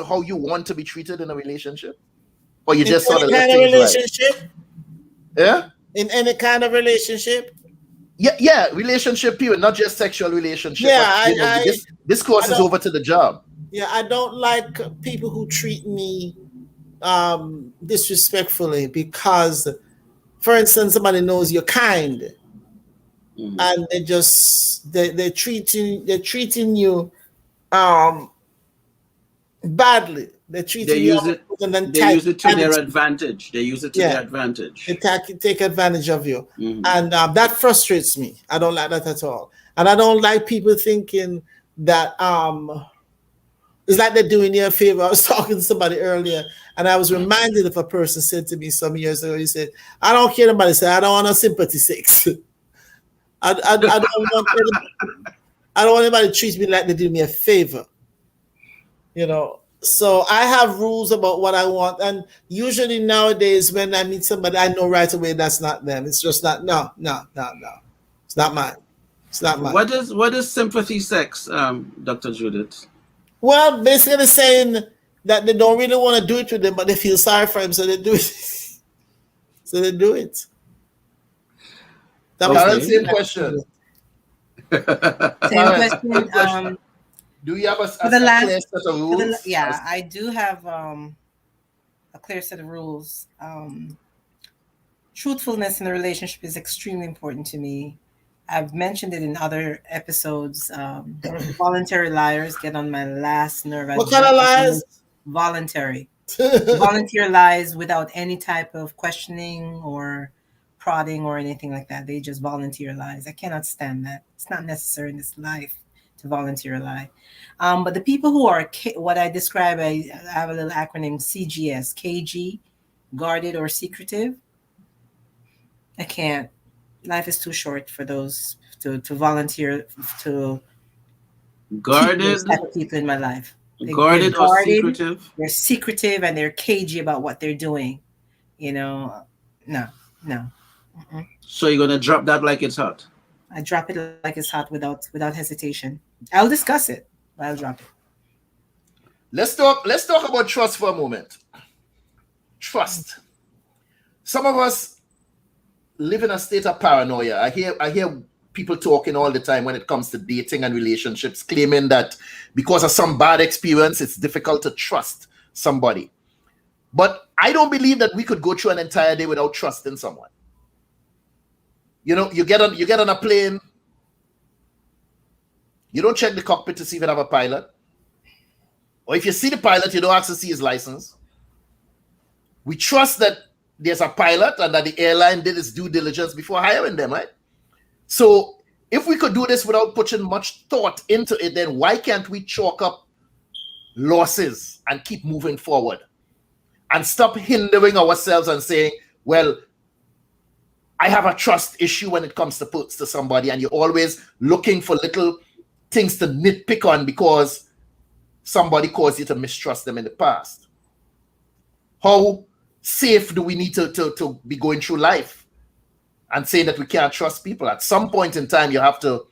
how you want to be treated in a relationship, or you just sort of let things relationship? Yeah. In any kind of relationship? Yeah, relationship period, not just sexual relationship. Yeah, but, this course is over to the job. Yeah, I don't like people who treat me disrespectfully because, for instance, somebody knows you're kind, and they're treating you badly. They use it to their advantage. They use it to their advantage. They take advantage of you. And that frustrates me. I don't like that at all. And I don't like people thinking that it's like they're doing you a favor. I was talking to somebody earlier, and I was reminded of a person said to me some years ago, he said, I don't care about it. I don't want no sympathy sex. I don't want anybody to treat me like they do me a favor. So I have rules about what I want, and usually nowadays when I meet somebody, I know right away that's not them. It's just not. No. It's not mine. It's not mine. What is sympathy sex, Dr. Judith? Well, basically saying that they don't really want to do it with them, but they feel sorry for him, so they do it. So they do it. Same question. Same question. Do you have a clear set of rules? I do have a clear set of rules. Truthfulness in the relationship is extremely important to me. I've mentioned it in other episodes. Voluntary liars get on my last nerve. What kind of lies? Voluntary. Volunteer lies without any type of questioning or prodding or anything like that. They just volunteer lies. I cannot stand that. It's not necessary in this life to volunteer a lie. But the people who are what I describe, I have a little acronym CGS, KG, guarded or secretive. I can't. Life is too short for those to volunteer to guarded type of people in my life. Guarded or secretive? They're secretive and they're cagey about what they're doing. No. So you're gonna drop that like it's hot? I drop it like it's hot without hesitation. I'll discuss it, but I'll drop it. Let's talk about trust for a moment. Trust. Some of us live in a state of paranoia. I hear people talking all the time when it comes to dating and relationships, claiming that because of some bad experience, it's difficult to trust somebody. But I don't believe that we could go through an entire day without trusting someone. You get on a plane, you don't check the cockpit to see if it have a pilot. Or if you see the pilot, you don't ask to see his license. We trust that there's a pilot and that the airline did its due diligence before hiring them, right? So if we could do this without putting much thought into it, then why can't we chalk up losses and keep moving forward and stop hindering ourselves and saying, well, I have a trust issue when it comes to somebody, and you're always looking for little things to nitpick on because somebody caused you to mistrust them in the past. How safe do we need to be going through life and saying that we can't trust people? At some point in time, you have to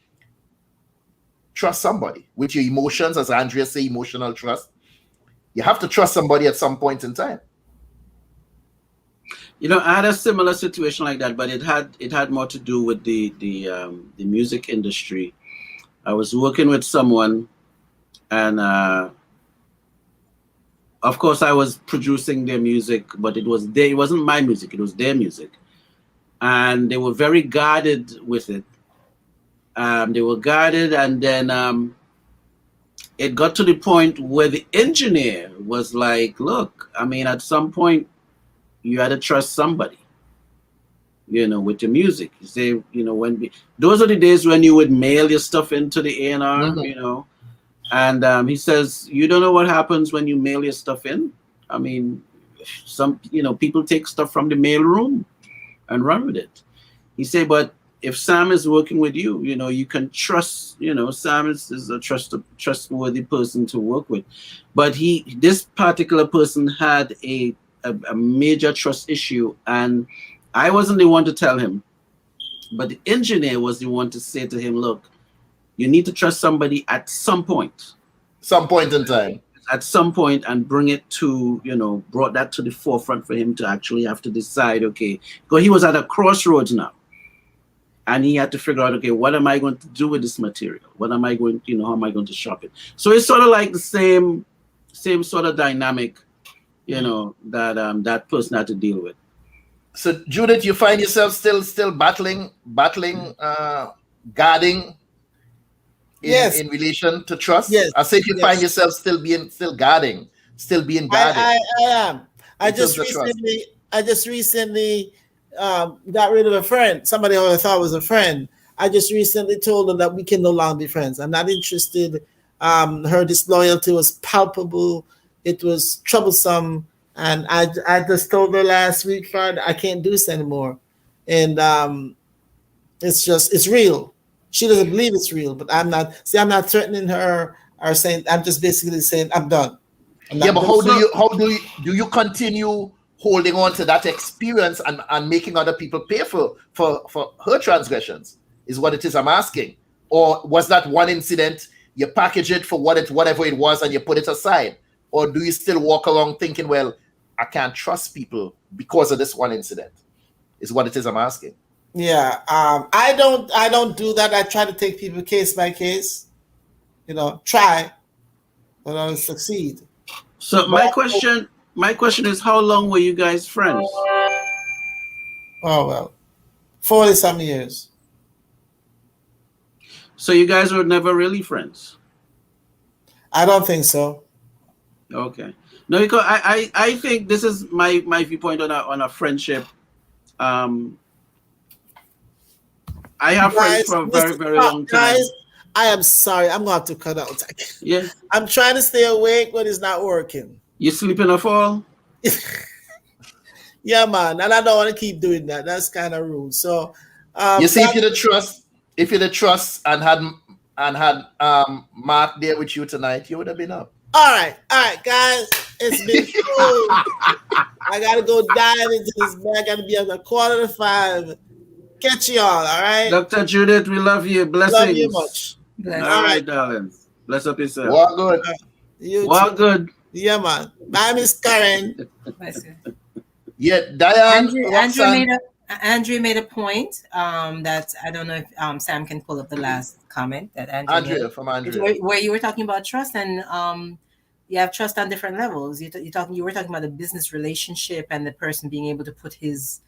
trust somebody with your emotions, as Andrea say, emotional trust. You have to trust somebody at some point in time. I had a similar situation like that, but it had more to do with the music industry. I was working with someone, and of course I was producing their music, but it wasn't my music, it was their music. And they were very guarded with it. They were guarded, and then it got to the point where the engineer was like, look, I mean, at some point you had to trust somebody, with your music. You say, those are the days when you would mail your stuff into the A&R, and he says, you don't know what happens when you mail your stuff in. I mean, some, people take stuff from the mail room and run with it. He said, but if Sam is working with you, you can trust, Sam is a trustworthy person to work with. But this particular person had a major trust issue, and I wasn't the one to tell him, but the engineer was the one to say to him, look, you need to trust somebody at some point. Some point in time. At some point, and bring it to, brought that to the forefront for him to actually have to decide, okay, because he was at a crossroads now. And he had to figure out, okay, what am I going to do with this material? What am I going, how am I going to shop it? So it's sort of like the same sort of dynamic, that person had to deal with. So Judith, you find yourself still battling, guarding in relation to trust? Yes. I say you find yourself still guarding, still being guarded. I am. I just recently got rid of a friend. Somebody I thought was a friend. I just recently told her that we can no longer be friends. I'm not interested. Her disloyalty was palpable. It was troublesome. And I just told her last week, Friday, I can't do this anymore. And it's real. She doesn't believe it's real, but I'm not threatening her or saying, I'm just basically saying I'm done. But how do you continue holding on to that experience and making other people pay for her transgressions is what it is I'm asking? Or was that one incident, you package it for whatever it was and you put it aside? Or do you still walk around thinking, well, I can't trust people because of this one incident? Is what it is I'm asking. Yeah, I don't do that. I try to take people case by case, try, but I don't succeed. So my question is, how long were you guys friends? Oh, well, 40-some years. So you guys were never really friends? I don't think so. Okay. No, because I think this is my viewpoint on a friendship. I have friends for a very, very long time. Guys, I am sorry. I'm going to have to cut out. Yeah. I'm trying to stay awake, but it's not working. You sleeping or fall? Yeah, man. And I don't want to keep doing that. That's kind of rude. So, you see, if you'd have trust and had Mark there with you tonight, you would have been up. All right, guys. It's been cool. I got to go dive into this bag. I got to be at 4:45. Catch y'all, all right? Dr. Judith, we love you. Blessings. Love you much. All right, darling. Bless up yourself. Walk good. Walk good. Yeah, man. Bye, Miss Karin. Yeah, Diane. Andrea made a point that I don't know if Sam can pull up the last comment that Andrea made, where you were talking about trust, and you have trust on different levels. You were talking about a business relationship and the person being able to put his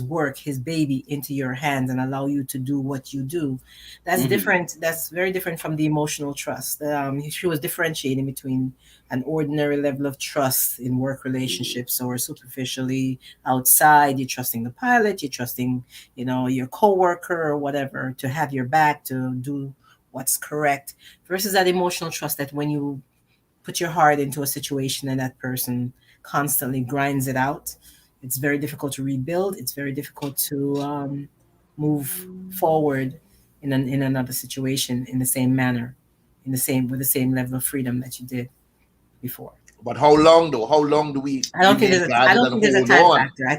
work, his baby into your hands and allow you to do what you do. That's different. That's very different from the emotional trust. She was differentiating between an ordinary level of trust in work relationships, or superficially outside, you're trusting the pilot, you're trusting, your coworker or whatever to have your back, to do what's correct, versus that emotional trust that when you put your heart into a situation and that person constantly grinds it out, it's very difficult to rebuild. It's very difficult to move forward in another situation in the same manner, with the same level of freedom that you did. before. But how long though? How long do we? I don't think there's a time on? factor. I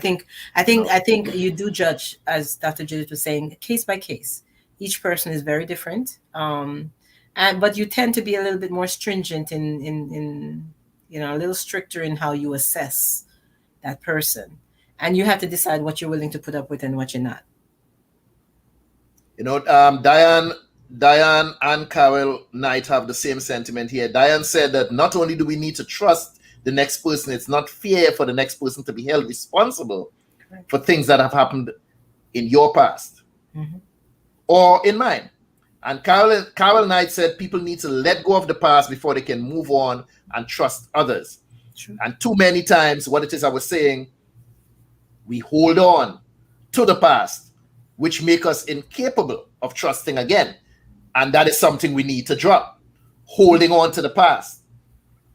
think you do judge, as Dr. Judith was saying, case by case. Each person is very different, but you tend to be a little bit more stringent in a little stricter in how you assess that person, and you have to decide what you're willing to put up with and what you're not. Diane and Carol Knight have the same sentiment here. Diane said that not only do we need to trust the next person, it's not fair for the next person to be held responsible for things that have happened in your past or in mine. And Carol Knight said people need to let go of the past before they can move on and trust others. True. And too many times, what it is I was saying, we hold on to the past, which make us incapable of trusting again. And that is something we need to drop. Holding on to the past.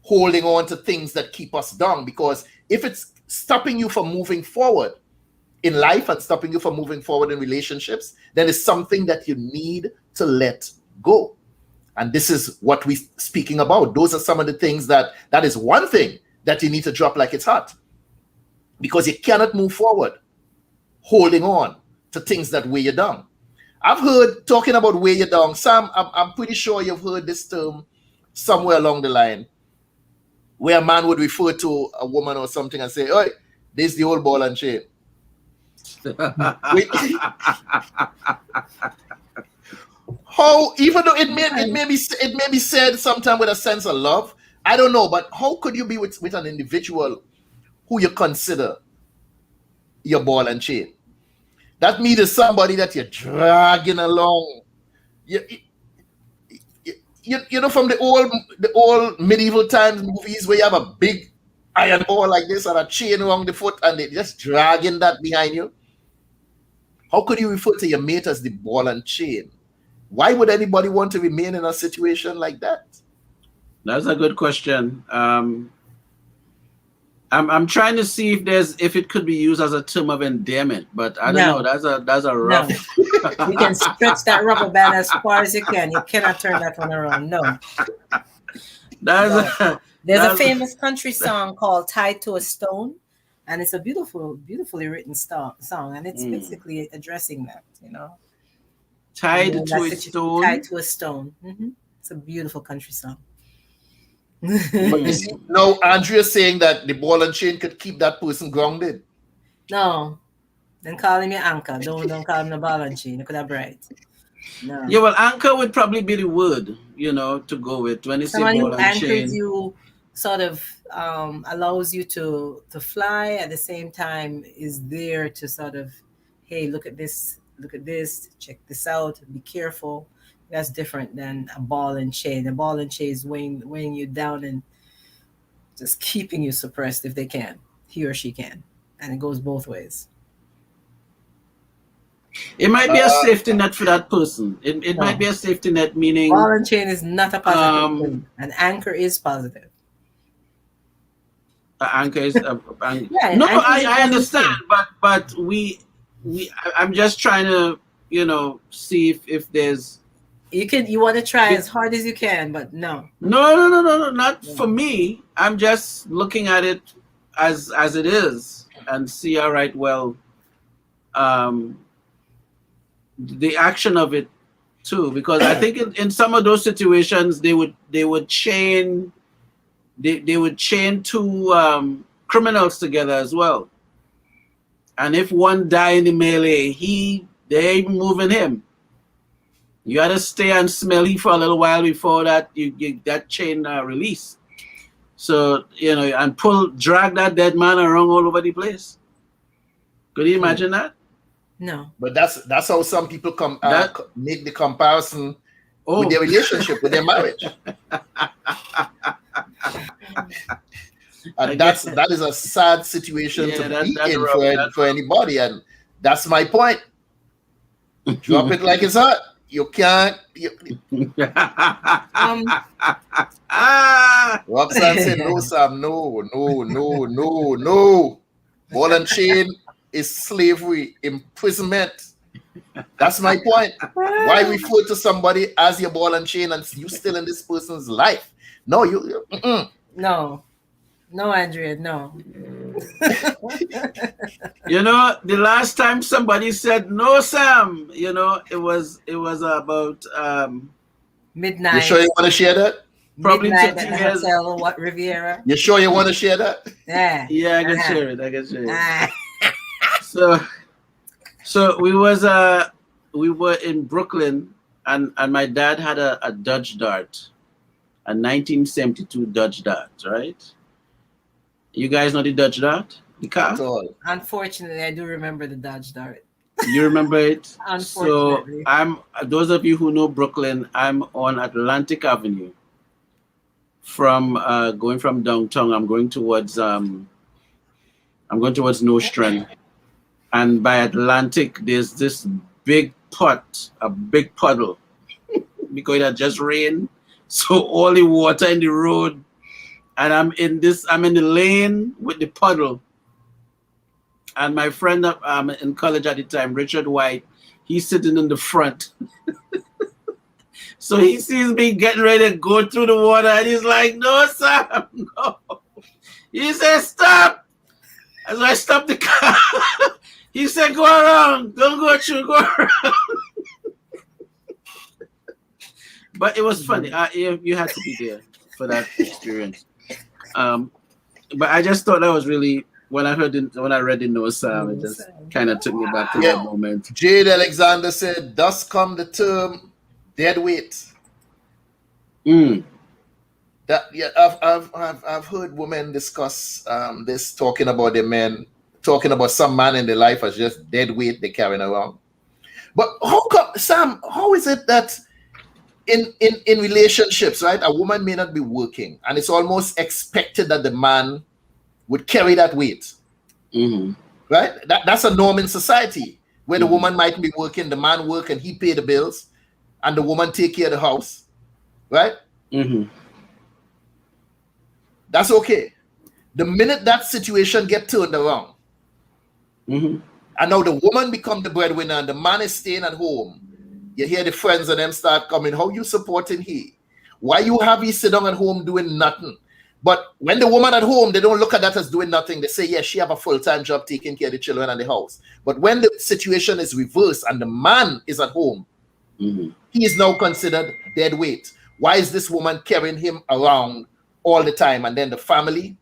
Holding on to things that keep us down. Because if it's stopping you from moving forward in life and stopping you from moving forward in relationships, then it's something that you need to let go. And this is what we're speaking about. Those are some of the things that is one thing that you need to drop like it's hot. Because you cannot move forward holding on to things that weigh you down. I've heard, talking about weigh you down, Sam, I'm pretty sure you've heard this term somewhere along the line, where a man would refer to a woman or something and say, "Oi, this is the old ball and chain." How, even though it may be said sometimes with a sense of love, I don't know, but how could you be with an individual who you consider your ball and chain? That means it's somebody that you're dragging along. You know, from the old medieval times movies where you have a big iron ball like this and a chain around the foot and they're just dragging that behind you. How could you refer to your mate as the ball and chain? Why would anybody want to remain in a situation like that? That's a good question. I'm trying to see if it could be used as a term of endearment, but I don't know. That's a rough. No. You can stretch that rubber band as far as you can. You cannot turn that one around. No. There's a famous country song called "Tied to a Stone," and it's a beautifully written song, and it's basically addressing that. Tied to a stone. Tied to a stone. It's a beautiful country song. But you see, now Andrea's saying that the ball and chain could keep that person grounded. No, then call him your anchor. Don't call him the ball and chain. You could have bright. No. Yeah, well, anchor would probably be the word, to go with when you say ball and chain. Anchors you, sort of allows you to fly, at the same time is there to sort of, hey, look at this, check this out, be careful. That's different than a ball and chain. A ball and chain is weighing you down and just keeping you suppressed if they can. He or she can. And it goes both ways. It might be a safety net for that person. It might be a safety net, meaning... Ball and chain is not a positive thing. An anchor is positive. An anchor is... I understand, but I'm just trying to, see if there's... You want to try as hard as you can, but no. No, not for me. I'm just looking at it as it is and see, all right, well, the action of it too, because I think in some of those situations they would chain two criminals together as well, and if one die in the melee, they're moving him. You got to stay and smell him for a little while before that you get that chain release. So, and drag that dead man around all over the place. Could you imagine that? No. But that's how some people make the comparison with their relationship, with their marriage. And that is a sad situation to be in for anybody. And that's my point. Drop it like it's hot. You can't. Roxanne said, "No, Sam, no. Ball and chain is slavery, imprisonment." That's my point. Why refer to somebody as your ball and chain and you still in this person's life? No, No, Andrea, no. You know, the last time somebody said no, Sam, you know, it was about midnight. You sure you want to share that? Probably midnight 2 at the years. hotel, what Riviera? You sure you want to share that? Yeah. Yeah, I can share it. So we were in Brooklyn, and my dad had a Dodge Dart, a 1972 Dodge Dart, right? You guys know the Dodge Dart, the car? Unfortunately, I do remember the Dodge Dart. You remember it? Unfortunately. So those of you who know Brooklyn, I'm on Atlantic Avenue. From going from downtown, I'm going towards Nostrand, and by Atlantic, there's this big puddle, because it had just rained, so all the water in the road, and I'm in the lane with the puddle, and my friend in college at the time, Richard White, he's sitting in the front. So he sees me getting ready to go through the water, and he's like, "No, Sam, no." He says, "Stop." As I stopped the car, he said, "Go around. Don't go through, go around." But it was funny. You had to be there for that experience. But I just thought that was really, when I read the No Sam, it just kind of took me back to that moment. Jade Alexander said, "Thus come the term dead weight." That I've heard women discuss this, talking about the men, talking about some man in their life as just dead weight they're carrying around. But how come, Sam? How is it that in relationships, right, a woman may not be working, and it's almost expected that the man would carry that weight, right? That's a norm in society, where the woman might be working, the man work, and he pay the bills, and the woman take care of the house, right? That's okay. The minute that situation get turned around, and now the woman become the breadwinner and the man is staying at home, you hear the friends of them start coming, "How you supporting he? Why you have he sit down at home doing nothing?" But when the woman at home, they don't look at that as doing nothing. They say, "Yeah, she have a full-time job taking care of the children and the house." But when the situation is reversed and the man is at home, he is now considered dead weight. Why is this woman carrying him around all the time? And then the family,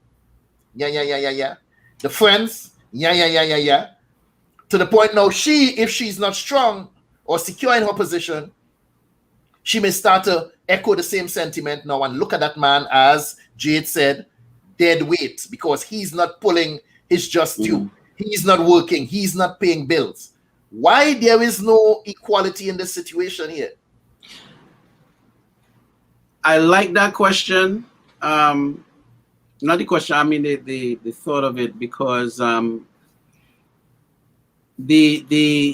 the friends, to the point now, if she's not strong or secure in her position, she may start to echo the same sentiment now and look at that man, as Jade said, dead weight, because he's not pulling his just due. He's not working. He's not paying bills. Why there is no equality in this situation here? I like that question. Not the question, I mean the thought of it, because the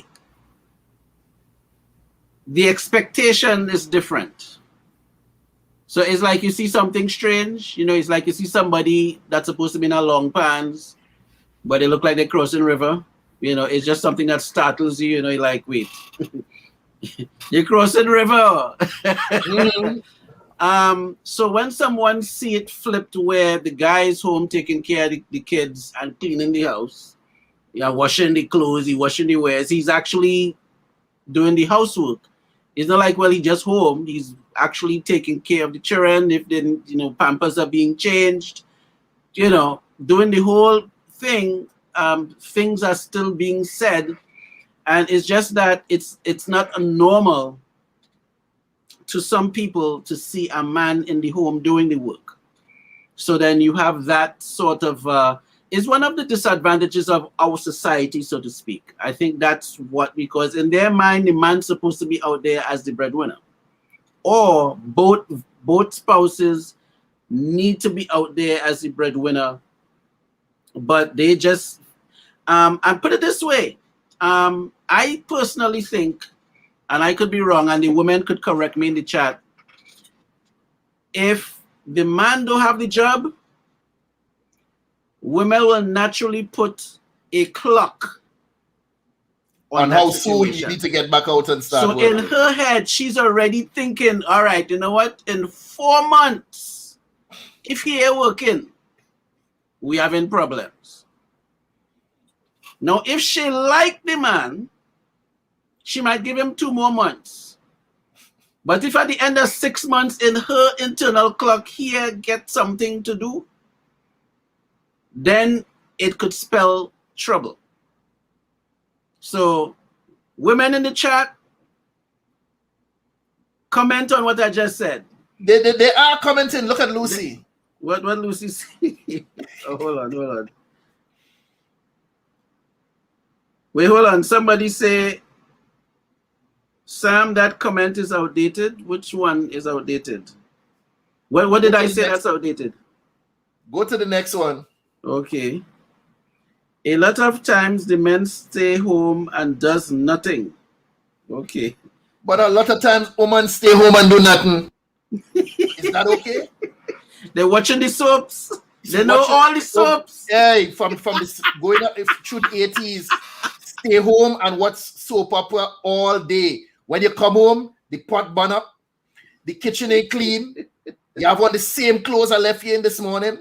expectation is different. So it's like you see something strange, you know, it's like you see somebody that's supposed to be in a long pants, but they look like they're crossing river. You know, it's just something that startles you, you know, you're like, wait, you're crossing river. So when someone see it flipped, where the guy is home taking care of the kids and cleaning the house, washing the clothes, washing the wares, he's actually doing the housework. It's not like, well, he's just home. He's actually taking care of the children. If then, you know, pampers are being changed, you know, doing the whole thing. Things are still being said, and it's just that it's not normal to some people to see a man in the home doing the work. So then you have that sort of is one of the disadvantages of our society, so to speak. I think that's what, because in their mind, the man's supposed to be out there as the breadwinner, or both spouses need to be out there as the breadwinner, but they just and put it this way, I personally think, and I could be wrong, and the women could correct me in the chat, if the man don't have the job, women will naturally put a clock on how soon you need to get back out and start so working. In her head, she's already thinking, all right, you know what, in 4 months, if he ain't working, we having problems. Now, if she like the man, she might give him 2 more months. But if at the end of 6 months in her internal clock here get something to do, then it could spell trouble. So, women in the chat, comment on what I just said. They are commenting. Look at Lucy. What Lucy say? Oh, hold on. Wait, hold on. Somebody say, Sam, that comment is outdated. Which one is outdated? What did I say that's outdated? Go to the next one. Okay. A lot of times the men stay home and does nothing. Okay. But a lot of times women stay home and do nothing. Is that okay? They're watching the soaps. They know all the soaps. Hey, from this going up through the 80s, stay home and watch soap opera all day. When you come home, the pot burn up, the kitchen ain't clean. You have on the same clothes I left you in this morning.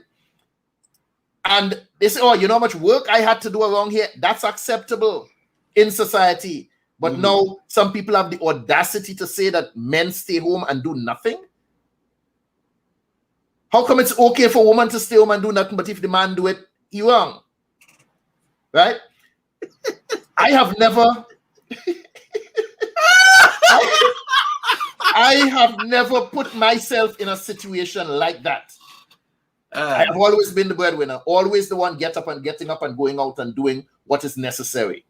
And they say, oh, you know how much work I had to do around here? That's acceptable in society. But now some people have the audacity to say that men stay home and do nothing. How come it's okay for a woman to stay home and do nothing, but if the man do it, he wrong? Right? I have never... I have never put myself in a situation like that. I have always been the breadwinner, always the one getting up and going out and doing what is necessary.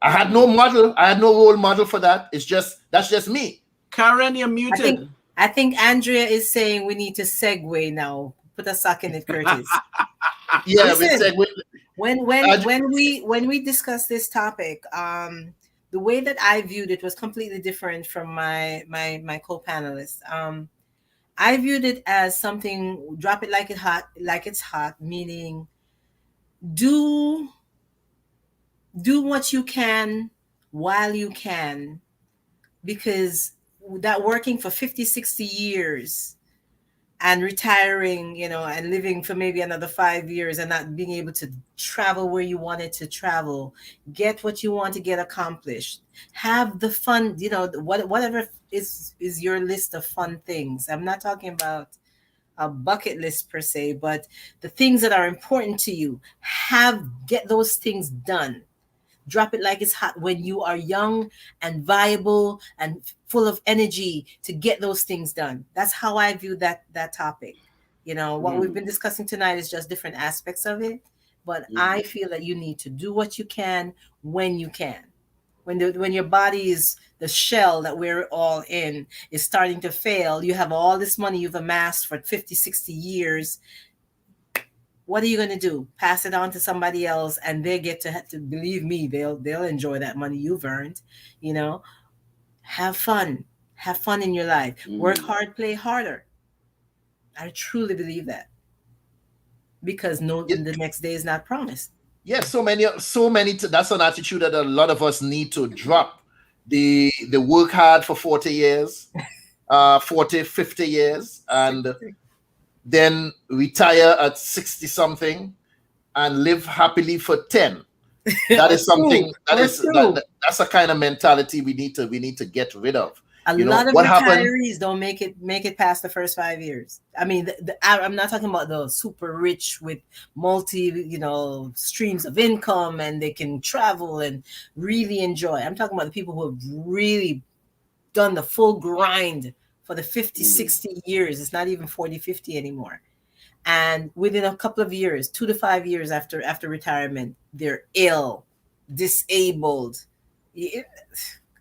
I had no model, I had no role model for that. That's just me. Karin, you're muted. I think Andrea is saying we need to segue now. Put a sock in it, Curtis. Yeah, listen, when we discuss this topic, the way that I viewed it was completely different from my co-panelists. I viewed it as something, drop it like it's hot, meaning do what you can while you can, because that working for 50, 60 years and retiring, and living for maybe another 5 years and not being able to travel where you wanted to travel, get what you want to get accomplished, have the fun, whatever is your list of fun things. I'm not talking about a bucket list per se, but the things that are important to you, get those things done. Drop it like it's hot when you are young and viable and full of energy to get those things done. That's how I view that topic. What we've been discussing tonight is just different aspects of it. But I feel that you need to do what you can when you can. When your body is, the shell that we're all in is starting to fail, you have all this money you've amassed for 50, 60 years. What are you going to do? Pass it on to somebody else, and they get to believe me, they'll enjoy that money you've earned. Have fun in your life. Work hard, play harder. I truly believe that, because the next day is not promised. Yeah, so many. That's an attitude that a lot of us need to drop. The work hard for 40 years, 40, 50 years, and then retire at 60 something and live happily for 10. That is something that's a kind of mentality we need to get rid of. A lot of retirees don't make it past the first 5 years. I mean, I'm not talking about the super rich with multi, streams of income and they can travel and really enjoy. I'm talking about the people who have really done the full grind for the 50, 60 years. It's not even 40, 50 anymore. And within a couple of years, 2 to 5 years after retirement, they're ill, disabled.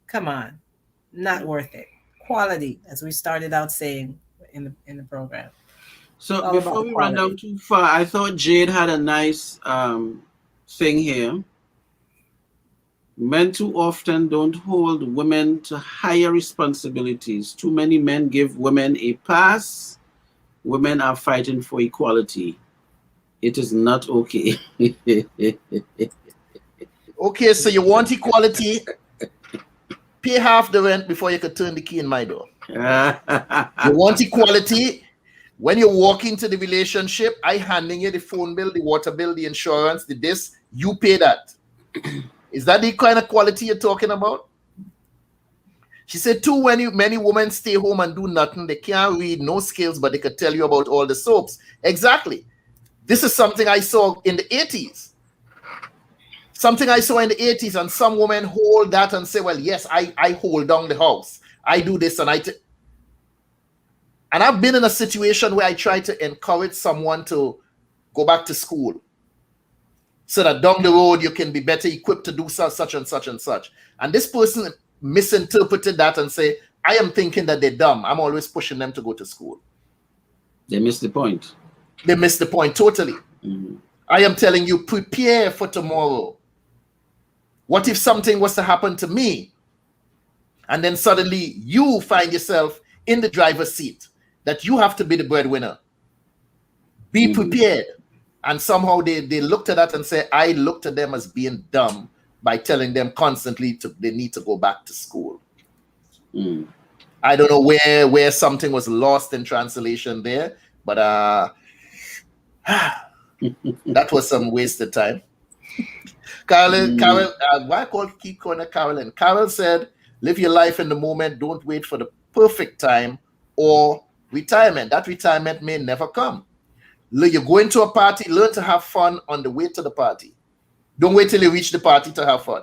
Come on. Not worth it. Quality, as we started out saying in the program. So before we run down too far, I thought Jade had a nice thing here. Men too often don't hold women to higher responsibilities. Too many men give women a pass. Women are fighting for equality. It is not okay. Okay, so you want equality? Pay half the rent before you could turn the key in my door. You want equality? When you walk into the relationship, I handing you the phone bill, the water bill, the insurance, the this, you pay that. Is that the kind of quality you're talking about? She said, too, many women stay home and do nothing. They can't read, no skills, but they could tell you about all the soaps. Exactly. This is something I saw in the 80s. Something I saw in the 80s, and some women hold that and say, well, yes, I hold down the house. I do this and and I've been in a situation where I try to encourage someone to go back to school so that down the road you can be better equipped to do such and such and such. And this person misinterpreted that and say, I am thinking that they're dumb. I'm always pushing them to go to school. They missed the point. They missed the point totally. Mm-hmm. I am telling you, prepare for tomorrow. What if something was to happen to me? And then suddenly you find yourself in the driver's seat, that you have to be the breadwinner. Be prepared. And somehow they looked at that and say, I looked at them as being dumb by telling them constantly they need to go back to school. I don't know where something was lost in translation there, but that was some wasted time. Carol, why keep calling her Carolyn? Carol said, live your life in the moment. Don't wait for the perfect time or retirement. That retirement may never come. You're going to a party, learn to have fun on the way to the party. Don't wait till you reach the party to have fun.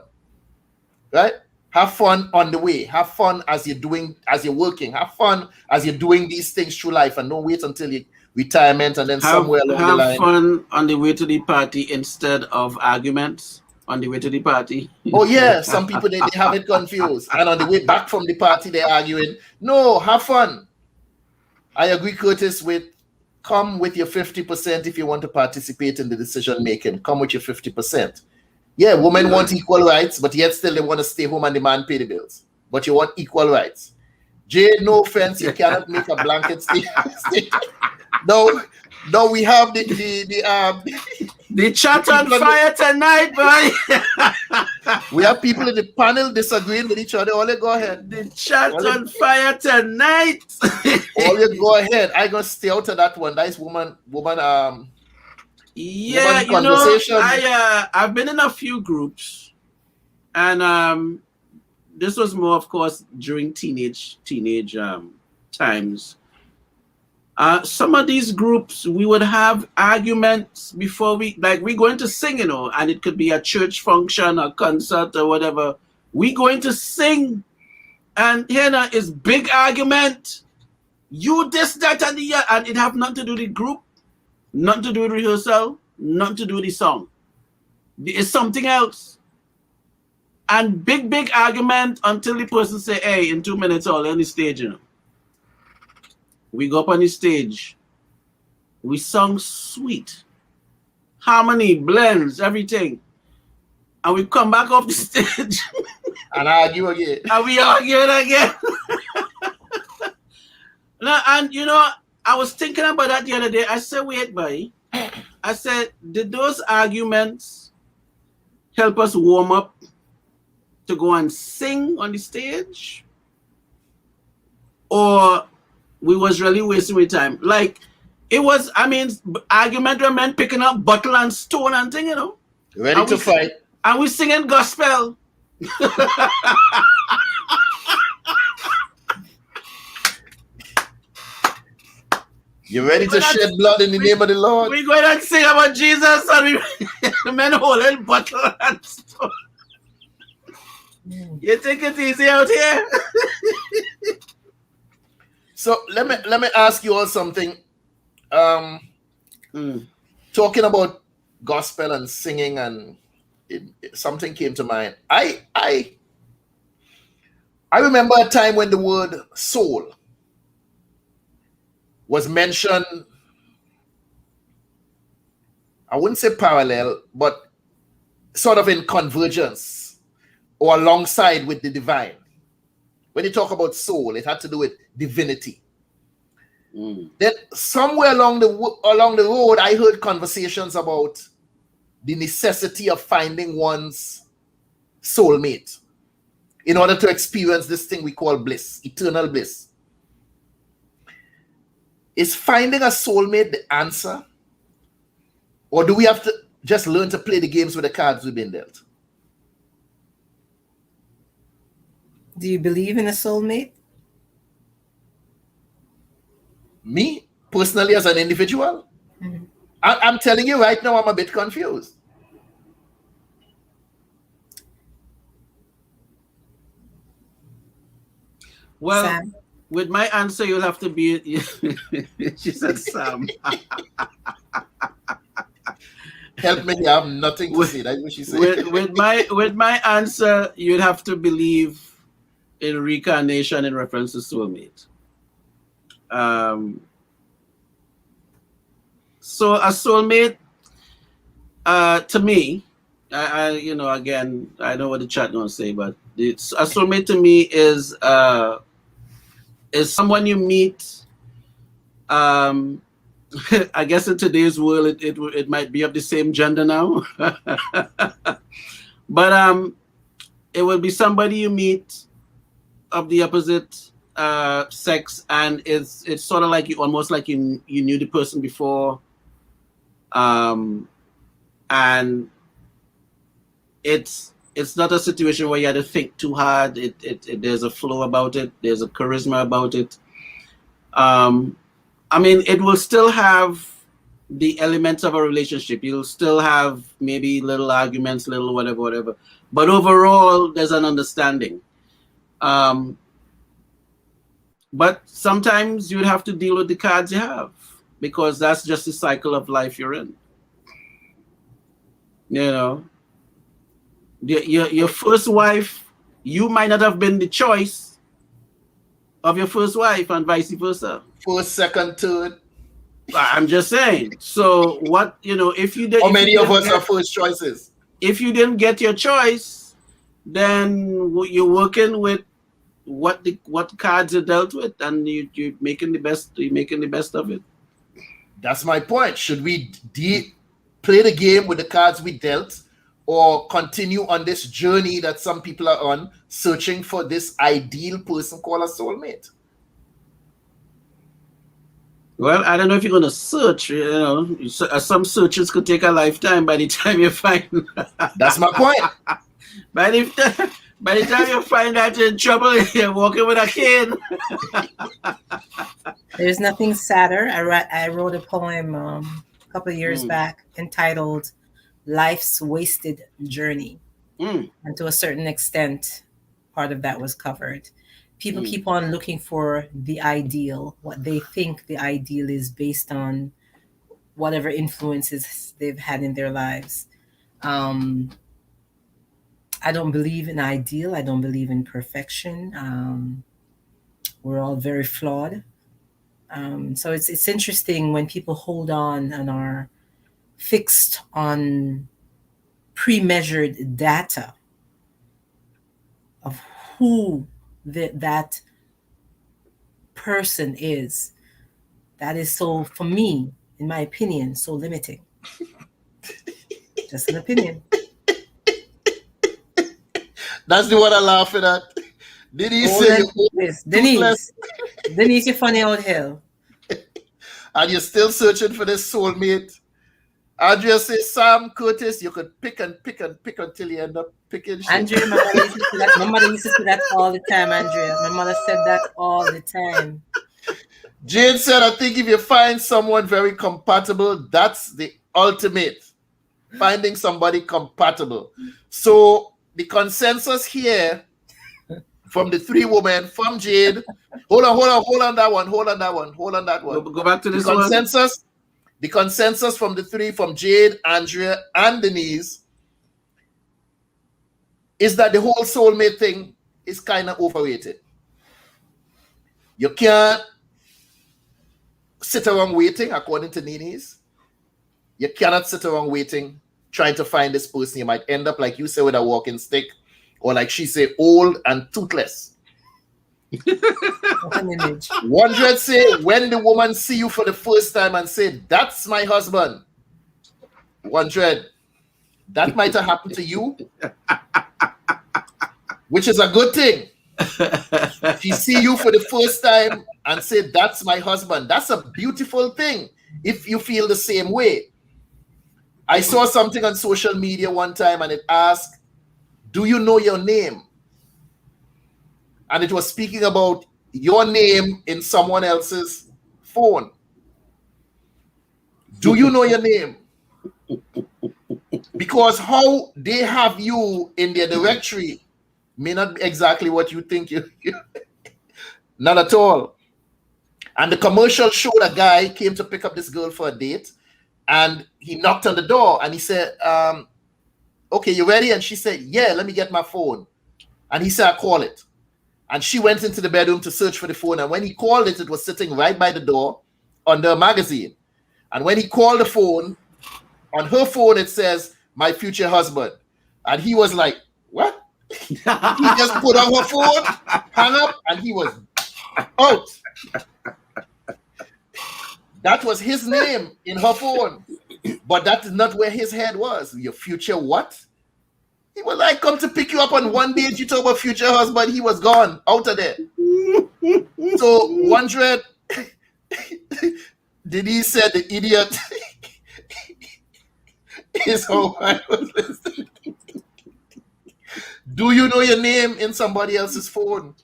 Right? Have fun on the way. Have fun as you're working. Have fun as you're doing these things through life, and don't wait until you retirement and then somewhere along the line. Have fun on the way to the party instead of arguments on the way to the party. Oh yeah, some people they have it confused, and on the way back from the party they're arguing. No, have fun. I agree, Curtis, with come with your 50% if you want to participate in the decision making. Come with your 50%. Yeah, women want equal rights, but yet still they want to stay home and demand pay the bills. But you want equal rights. Jade, no offense, you cannot make a blanket statement. No, we have the chat on fire tonight, boy. We have people in the panel disagreeing with each other. Ole, go ahead. The chat on fire tonight. Ole, go ahead. I gonna stay out of that one. That is woman. Yeah, you know, I've been in a few groups, and this was more, of course, during teenage times. Some of these groups, we would have arguments before we're going to sing, you know, and it could be a church function, a concert, or whatever. We're going to sing, and here now is big argument. You this, that, and the other, and it have nothing to do with the group, nothing to do with rehearsal, nothing to do with the song. It's something else. And big argument until the person say, hey, in 2 minutes, all on the stage, you know. We go up on the stage. We sung sweet. Harmony, blends, everything. And we come back off the stage. And argue again. And we argue again. Now, and you know, I was thinking about that the other day. I said, wait, buddy. I said, did those arguments help us warm up to go and sing on the stage? Or we was really wasting our time? Like, it was, I mean, argument were men picking up bottle and stone and thing, you know. Ready to fight. And we singing gospel. You ready to shed blood in the name of the Lord? We go and sing about Jesus, and we men holding bottle and stone. You think it's easy out here? So let me ask you all something. Talking about gospel and singing, and something came to mind. I remember a time when the word soul was mentioned. I wouldn't say parallel, but sort of in convergence or alongside with the divine. When you talk about soul, it had to do with divinity. Then somewhere along the road, I heard conversations about the necessity of finding one's soulmate in order to experience this thing we call bliss, eternal bliss. Is finding a soulmate the answer? Or do we have to just learn to play the games with the cards we've been dealt? Do you believe in a soulmate? Me, personally, as an individual? I'm telling you right now, I'm a bit confused. Well, Sam? with my answer, you'll have to be. She said, Sam. Help me, I have nothing to say. That's what she said. With my answer, you'd have to believe in reincarnation in reference to soulmate. So a soulmate, to me, again, I know what the chat gonna say, but a soulmate to me is someone you meet. I guess in today's world, it might be of the same gender now, but it will be somebody you meet of the opposite sex, and it's sort of like almost like you knew the person before, and it's not a situation where you had to think too hard. There's a flow about it. There's a charisma about it. I mean, it will still have the elements of a relationship. You'll still have maybe little arguments, little whatever. But overall, there's an understanding. But sometimes you'd have to deal with the cards you have, because that's just the cycle of life you're in. You know, your first wife, you might not have been the choice of your first wife, and vice versa. First, second, third. I'm just saying. So what, if you did, how many of us are first choices? If you didn't get your choice, then you're working with what cards are dealt with, and you're making the best. You're making the best of it. That's my point. Should we play the game with the cards we dealt, or continue on this journey that some people are on, searching for this ideal person called a soulmate? Well, I don't know if you're going to search. Some searches could take a lifetime by the time you find. That's my point. By the time you find that you're in trouble, you're walking with a cane. There's nothing sadder. I wrote a poem a couple of years back entitled "Life's Wasted Journey," and to a certain extent, part of that was covered. People keep on looking for the ideal, what they think the ideal is based on whatever influences they've had in their lives. I don't believe in ideal. I don't believe in perfection. We're all very flawed. So it's interesting when people hold on and are fixed on pre-measured data of who that person is. That is so, for me, in my opinion, so limiting. Just an opinion. That's the one I'm laughing at. Denise, you're funny old hell. And you're still searching for this soulmate. Andrea says, Sam Curtis, you could pick until you end up picking shit. Andrea, my mother used to say that all the time, Andrea. My mother said that all the time. Jane said, I think if you find someone very compatible, that's the ultimate. Finding somebody compatible. So the consensus here from the three women, from Jade. Hold on that one. Go back to this consensus. One. The consensus from the three, from Jade, Andrea, and Denise, is that the whole soulmate thing is kind of overrated. You can't sit around waiting, according to Nini's. You cannot sit around waiting, trying to find this person. You might end up, like you say, with a walking stick, or like she say, old and toothless. 100 say, when the woman see you for the first time and say, that's my husband. 100, that might have happened to you, which is a good thing. She see you for the first time and say, that's my husband. That's a beautiful thing if you feel the same way. I saw something on social media one time and it asked, do you know your name? And it was speaking about your name in someone else's phone. Do you know your name? Because how they have you in their directory may not be exactly what you think you not at all. And the commercial showed a guy came to pick up this girl for a date, and he knocked on the door and he said, okay, you ready? And she said, yeah, let me get my phone. And he said, I'll call it. And she went into the bedroom to search for the phone. And when he called it, it was sitting right by the door under a magazine. And when he called the phone, on her phone, it says, my future husband. And he was like, what? He just put on her phone, hung up, and he was out. That was his name in her phone. But that is not where his head was. Your future what? He was like, come to pick you up on one date. You talk about future husband. He was gone, out of there. So, 100, Denise said the idiot is how I was listening. Do you know your name in somebody else's phone?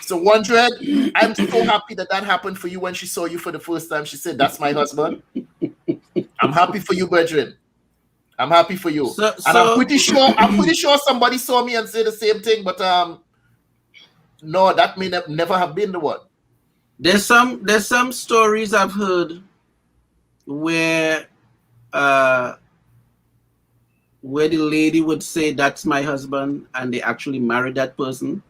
So 100, I'm so happy that happened for you when she saw you for the first time. She said, that's my husband. I'm happy for you, brethren. I'm happy for you. I'm pretty sure somebody saw me and said the same thing, but no, that may never have been the one. There's some stories I've heard where the lady would say that's my husband and they actually married that person.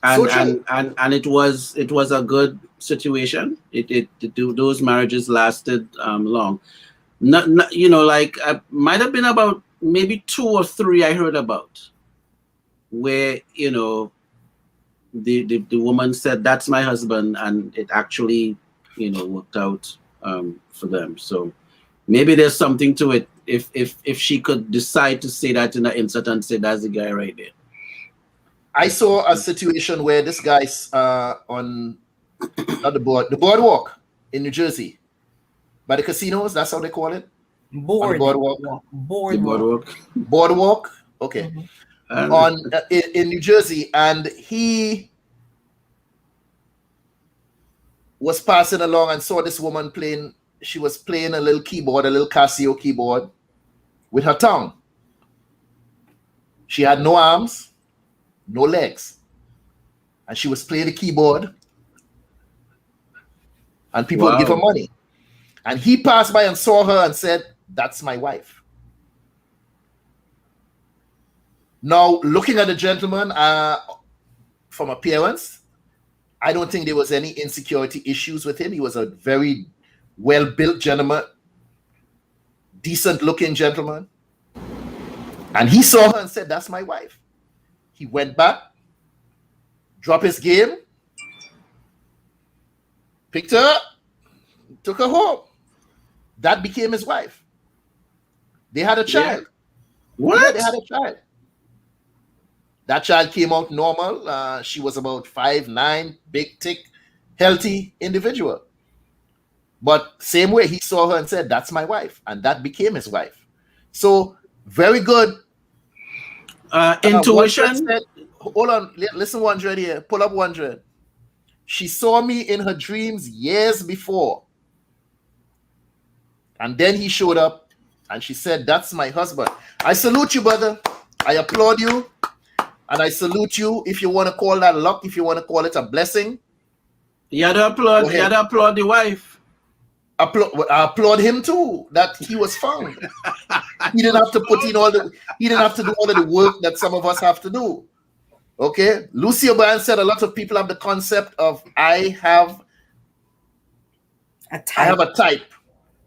And it was a good situation. Those marriages lasted long. Not might have been about maybe 2 or 3 I heard about where the woman said that's my husband and it actually worked out for them. So maybe there's something to it if she could decide to say that in an instant and say that's the guy right there. I saw a situation where this guy's on the boardwalk in New Jersey, by the casinos. That's how they call it. Boardwalk. Okay. Mm-hmm. In New Jersey, and he was passing along and saw this woman playing. She was playing a little keyboard, a little Casio keyboard, with her tongue. She had no arms, no legs, and she was playing the keyboard, and people would give her money. And he passed by and saw her and said, that's my wife. Now, looking at the gentleman from appearance, I don't think there was any insecurity issues with him. He was a very well-built gentleman, decent-looking gentleman. And he saw her and said, that's my wife. He went back, dropped his game, picked her up, took her home. That became his wife. They had a child. Yeah. What? Yeah, they had a child. That child came out normal. She was about 5'9", big, thick, healthy individual. But same way, he saw her and said, that's my wife. And that became his wife. So, very good. Intuition. Said, hold on, listen 100 here. Pull up 100. She saw me in her dreams years before. And then he showed up and she said, that's my husband. I salute you, brother. I applaud you. And I salute you. If you want to call that luck, if you want to call it a blessing. You had to applaud the wife. Applaud him too, that he was found. He didn't have to he didn't have to do all of the work that some of us have to do. Okay. Lucy O'Brien said a lot of people have the concept of I have a type.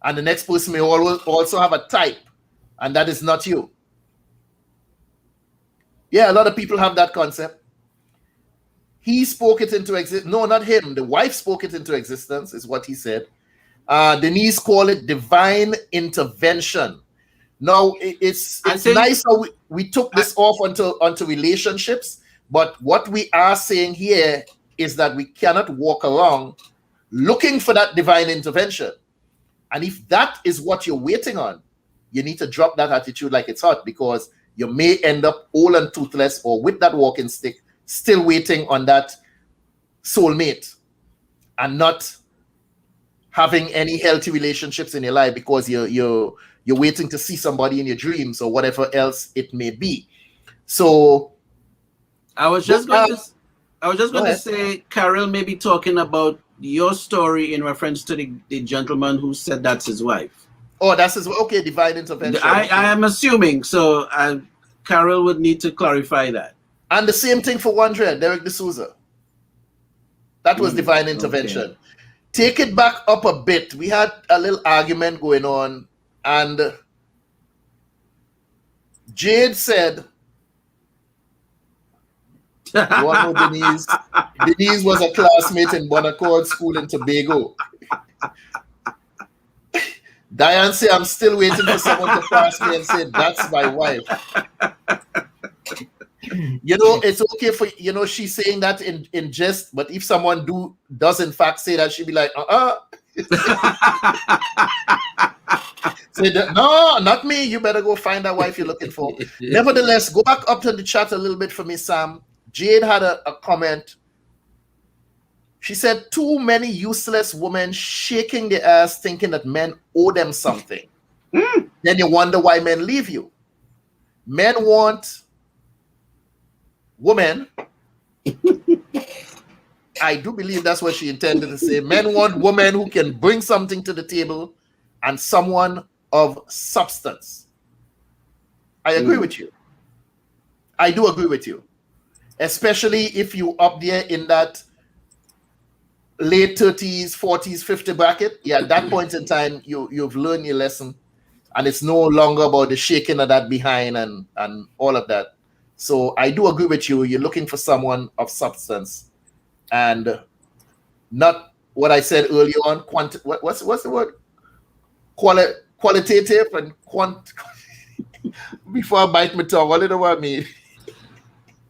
And the next person may also have a type, and that is not you. Yeah, a lot of people have that concept. He spoke it into existence. No, not him. The wife spoke it into existence, is what he said. Denise called it divine intervention. Now, it's nice how we took this off onto relationships, But what we are saying here is that we cannot walk around looking for that divine intervention. And if that is what you're waiting on, you need to drop that attitude like it's hot, because you may end up old and toothless or with that walking stick, still waiting on that soulmate and not having any healthy relationships in your life because you're waiting to see somebody in your dreams or whatever else it may be. So I was just going to say, Carol may be talking about your story in reference to the gentleman who said that's his wife. Oh, that's his, okay, divine intervention. I am assuming, so Carol would need to clarify that. And the same thing for Wandrea, Derek D'Souza. That was divine intervention. Okay. Take it back up a bit. We had a little argument going on, and Jade said, you want to know Denise? Denise was a classmate in Bonaccord School in Tobago. Diane said, I'm still waiting for someone to pass me and say, that's my wife. You know, it's okay for, you know, she's saying that in jest, but if someone does in fact say that, she'd be like, Say that, no, not me. You better go find that wife you're looking for. Nevertheless, go back up to the chat a little bit for me, Sam. Jade had a comment. She said, too many useless women shaking their ass thinking that men owe them something. Then you wonder why men leave you. Men want women. I do believe that's what she intended to say. Men want women who can bring something to the table and someone of substance. I agree with you. I do agree with you. Especially if you up there in that late 30s, 40s, 50 bracket. Yeah, at that point in time, you've learned your lesson. And it's no longer about the shaking of that behind and all of that. So I do agree with you. You're looking for someone of substance. And not what I said earlier on. What's the word? Qualitative and before I bite my tongue, what did I mean?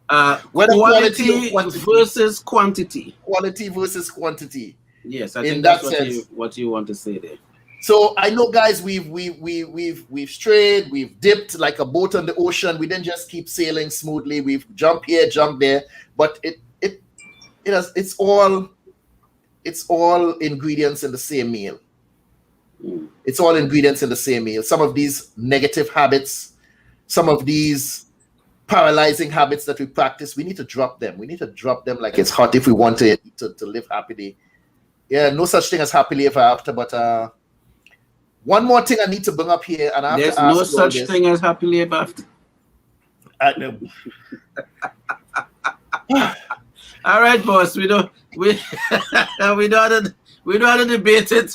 Quality versus quantity. Quality versus quantity. Yes, I think that's what you want to say there. So I know, guys, we've strayed, we've dipped like a boat on the ocean. We didn't just keep sailing smoothly. We've jumped here, jumped there, but it's all ingredients in the same meal. It's all ingredients in the same meal. Some of these negative habits, some of these paralyzing habits that we practice, we need to drop them. We need to drop them like it's hot if we want to live happily. Yeah, no such thing as happily ever after. But one more thing I need to bring up here, and I have there's to ask no such thing as happily ever after. All right, boss. We don't have to debate it.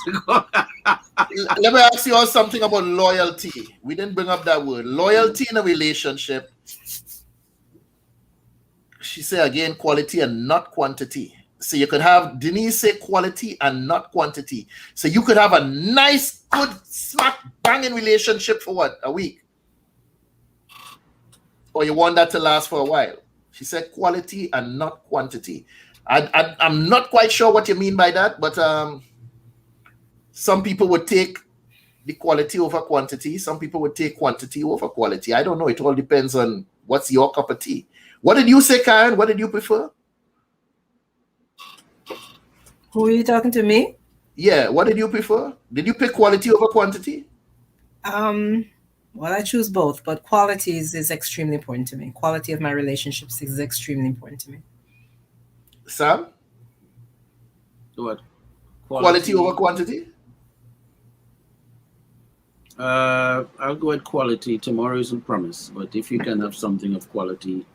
Let me ask you all something about loyalty. We didn't bring up that word. Loyalty in a relationship. She said again, quality and not quantity. So you could have Denise say quality and not quantity. So you could have a nice, good, smack banging relationship for what? A week. Or you want that to last for a while. She said quality and not quantity. I'm not quite sure what you mean by that, but some people would take the quality over quantity. Some people would take quantity over quality. I don't know. It all depends on what's your cup of tea. What did you say, Karin? What did you prefer? Who are you talking to, me? Yeah, what did you prefer? Did you pick quality over quantity? Well, I choose both, but quality is extremely important to me. Quality of my relationships is extremely important to me. Sam? What? Quality over quantity? I'll go with quality. Tomorrow isn't promised, but if you can have something of quality,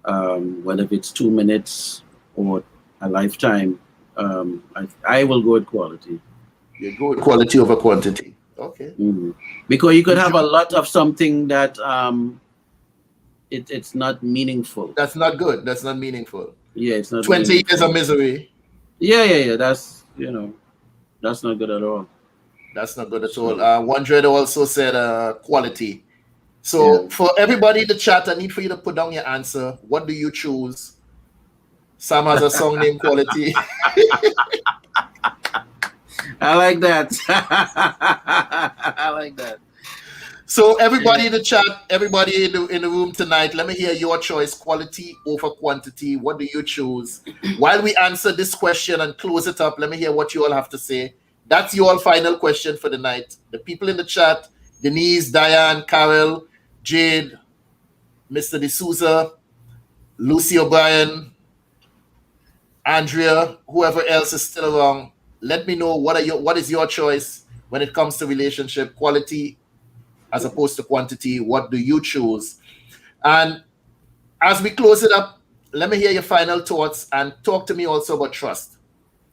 whether it's 2 minutes or a lifetime, I will go with quality. You go with quality over quantity. Okay. Mm-hmm. Because you could have a lot of something that it's not meaningful. That's not good. That's not meaningful. Yeah, it's not 20 meaningful. years of misery. Yeah. That's that's not good at all. That's not good at all. Wandrea also said quality. So for everybody in the chat, I need for you to put down your answer. What do you choose? Sam has a song named Quality. I like that. I like that. So everybody in the chat, everybody in the room tonight, let me hear your choice, quality over quantity. What do you choose? While we answer this question and close it up, let me hear what you all have to say. That's your final question for the night. The people in the chat, Denise, Diane, Carol, Jade, Mr. D'Souza, Lucy O'Brien, Andrea, whoever else is still around, let me know what is your choice when it comes to relationship, quality as opposed to quantity. What do you choose? And as we close it up, let me hear your final thoughts and talk to me also about trust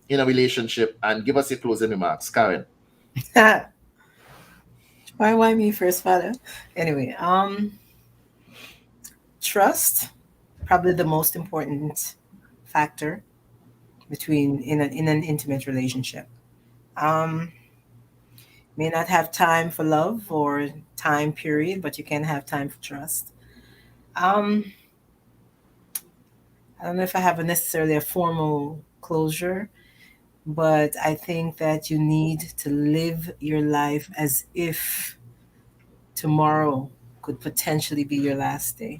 in a relationship and give us your closing remarks. Karin. Why me first, Father? Anyway, trust, probably the most important factor in an intimate relationship. May not have time for love or time period, but you can have time for trust. I don't know if I have necessarily a formal closure, but I think that you need to live your life as if tomorrow could potentially be your last day,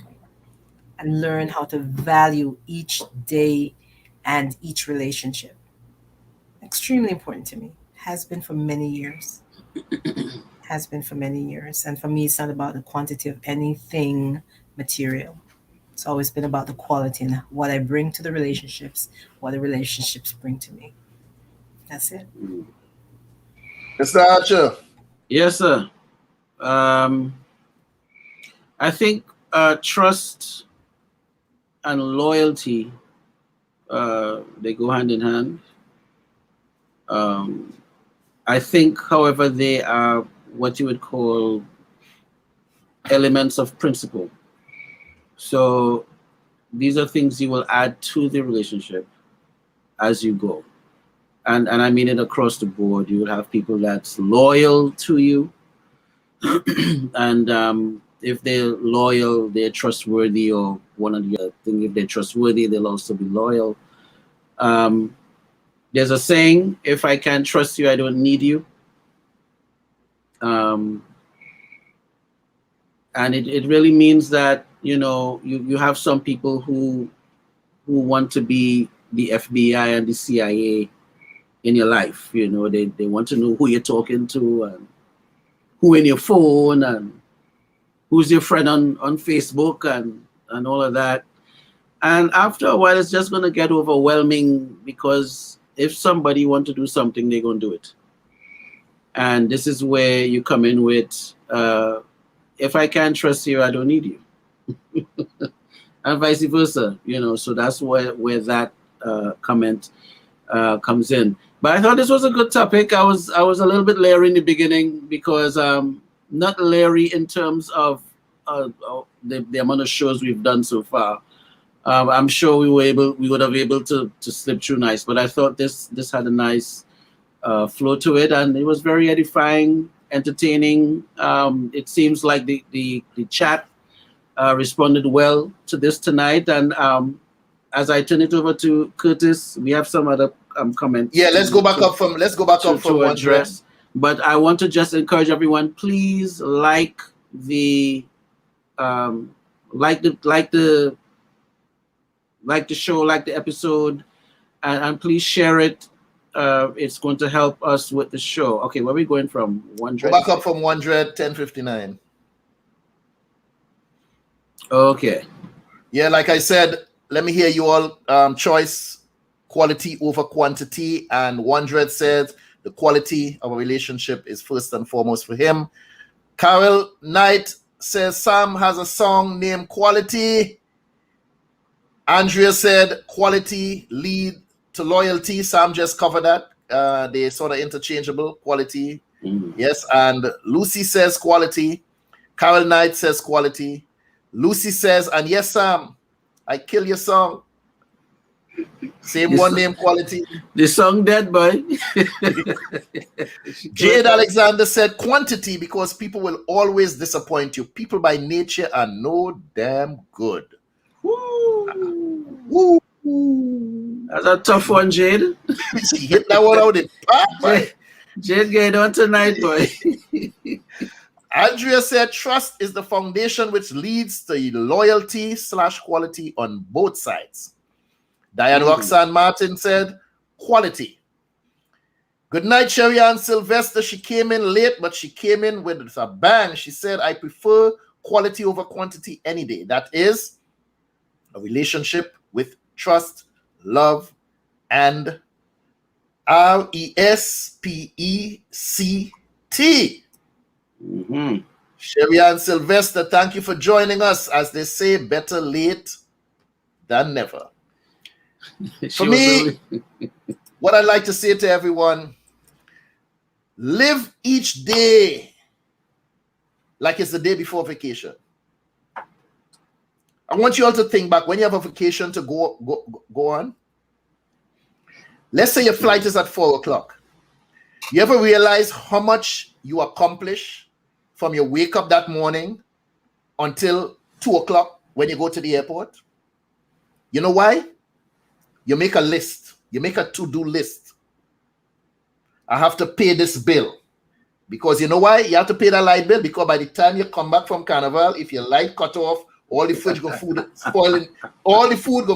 and learn how to value each day and each relationship. Extremely important to me. Has been for many years. Has been for many years. And for me, it's not about the quantity of anything material. It's always been about the quality and what I bring to the relationships, what the relationships bring to me. That's it. Mr. Archer. Yes, sir. I think trust and loyalty, they go hand in hand. I think, however, they are what you would call elements of principle. So these are things you will add to the relationship as you go. And I mean it across the board. You will have people that's loyal to you. And if they're loyal, they're trustworthy, or one of the other things, if they're trustworthy, they'll also be loyal. There's a saying, if I can't trust you, I don't need you. And it really means that, you have some people who want to be the FBI and the CIA in your life. They want to know who you're talking to and who in your phone and who's your friend on Facebook and all of that. And after a while, it's just going to get overwhelming, because if somebody wants to do something, they're going to do it. And this is where you come in with, if I can't trust you, I don't need you. And vice versa, so that's where that comment comes in. But I thought this was a good topic. I was a little bit leery in the beginning, because not leery in terms of the amount of shows we've done so far. I'm sure we would have been able to slip through nice, but I thought this had a nice flow to it, and it was very edifying, entertaining. It seems like the chat responded well to this tonight, and as I turn it over to Curtis, we have some other comments. Yeah, let's go back up from address. But I want to just encourage everyone, please like the show, like the episode, and please share it. It's going to help us with the show. Okay, where are we going from? 100? Go back up from 100, 1059. Okay. Yeah, like I said, let me hear you all choice, quality over quantity. And 100 says the quality of a relationship is first and foremost for him. Carol Knight says Sam has a song named Quality. Andrea said quality lead to loyalty. Sam just covered that. They sort of interchangeable, quality. Yes. And Lucy says quality. Carol Knight says quality. Lucy says, and yes, Sam, I kill your song. Same one name quality. The song dead, boy. Jade Alexander said quantity because people will always disappoint you. People by nature are no damn good. Woo. That's a tough one, Jade. She hit that one out in park, boy. Jade get on tonight, boy. Andrea said trust is the foundation which leads to loyalty/quality on both sides. Diane Roxanne Martin said quality. Good night, Sherry Ann Sylvester. She came in late, but she came in with a bang. She said, I prefer quality over quantity any day. That is a relationship with trust, love, and RESPECT. Sherry Ann Sylvester, thank you for joining us. As they say, better late than never. For me, what I'd like to say to everyone, live each day like it's the day before vacation. I want you all to think back when you have a vacation to go on. Let's say your flight is at 4 o'clock. You ever realize how much you accomplish from your wake up that morning until 2 o'clock when you go to the airport? You know why? You make a list. You make a to-do list. I have to pay this bill. Because you know why? You have to pay that light bill because by the time you come back from Carnival, if your light cut off, all the food go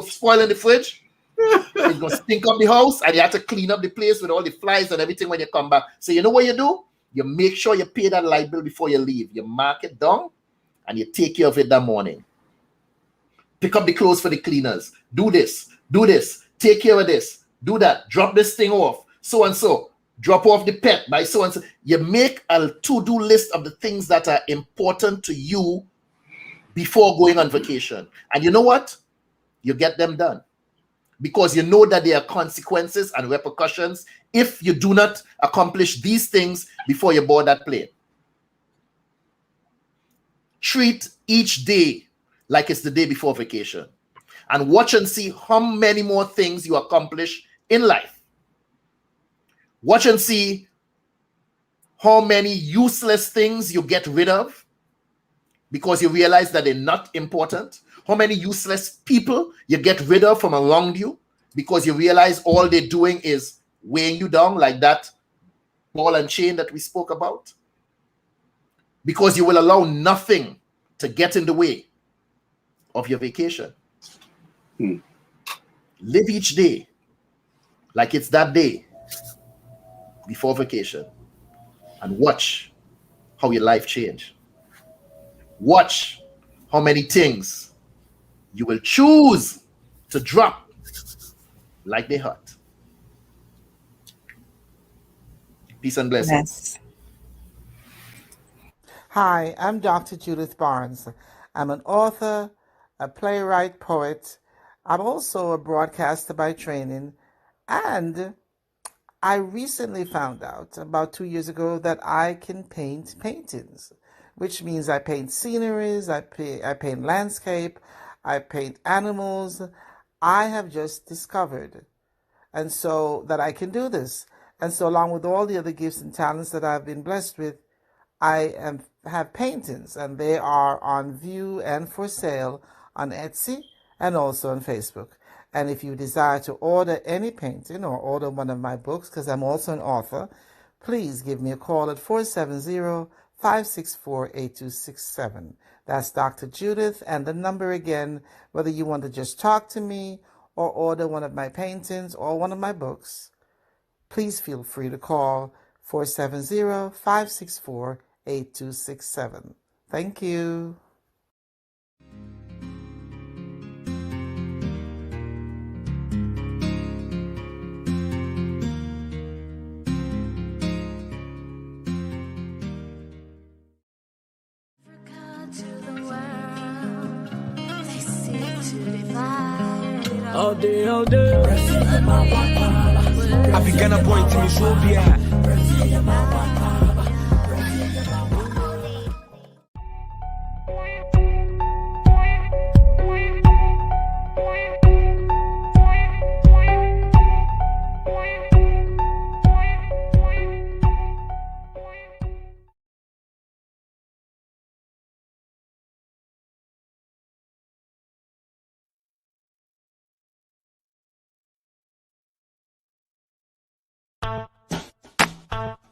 spoiling in the fridge. It's going to stink up the house and you have to clean up the place with all the flies and everything when you come back. So you know what you do? You make sure you pay that light bill before you leave. You mark it down and you take care of it that morning. Pick up the clothes for the cleaners. Do this. Take care of this. Do that. Drop this thing off. So and so. Drop off the pet by so and so. You make a to-do list of the things that are important to you before going on vacation. And you know what? You get them done. Because you know that there are consequences and repercussions if you do not accomplish these things before you board that plane. Treat each day like it's the day before vacation. And watch and see how many more things you accomplish in life. Watch and see how many useless things you get rid of because you realize that they're not important. How many useless people you get rid of from around you because you realize all they're doing is weighing you down, like that ball and chain that we spoke about. Because you will allow nothing to get in the way of your vacation. Live each day like it's that day before vacation and watch how your life change. Watch how many things you will choose to drop like they hot. Peace and blessings. Yes. Hi, I'm Dr. Judith Barnes. I'm an author, a playwright, poet. I'm also a broadcaster by training, and I recently found out about 2 years ago that I can paint paintings, which means I paint sceneries, I paint landscape, I paint animals. I have just discovered, and so that I can do this. And so along with all the other gifts and talents that I've been blessed with, I have paintings, and they are on view and for sale on Etsy and also on Facebook. And if you desire to order any painting or order one of my books, because I'm also an author, please give me a call at 470-564-8267. That's Dr. Judith, and the number again, whether you want to just talk to me or order one of my paintings or one of my books, please feel free to call 470-564-8267. Thank you. All day, all day. African point to me, so be Bye.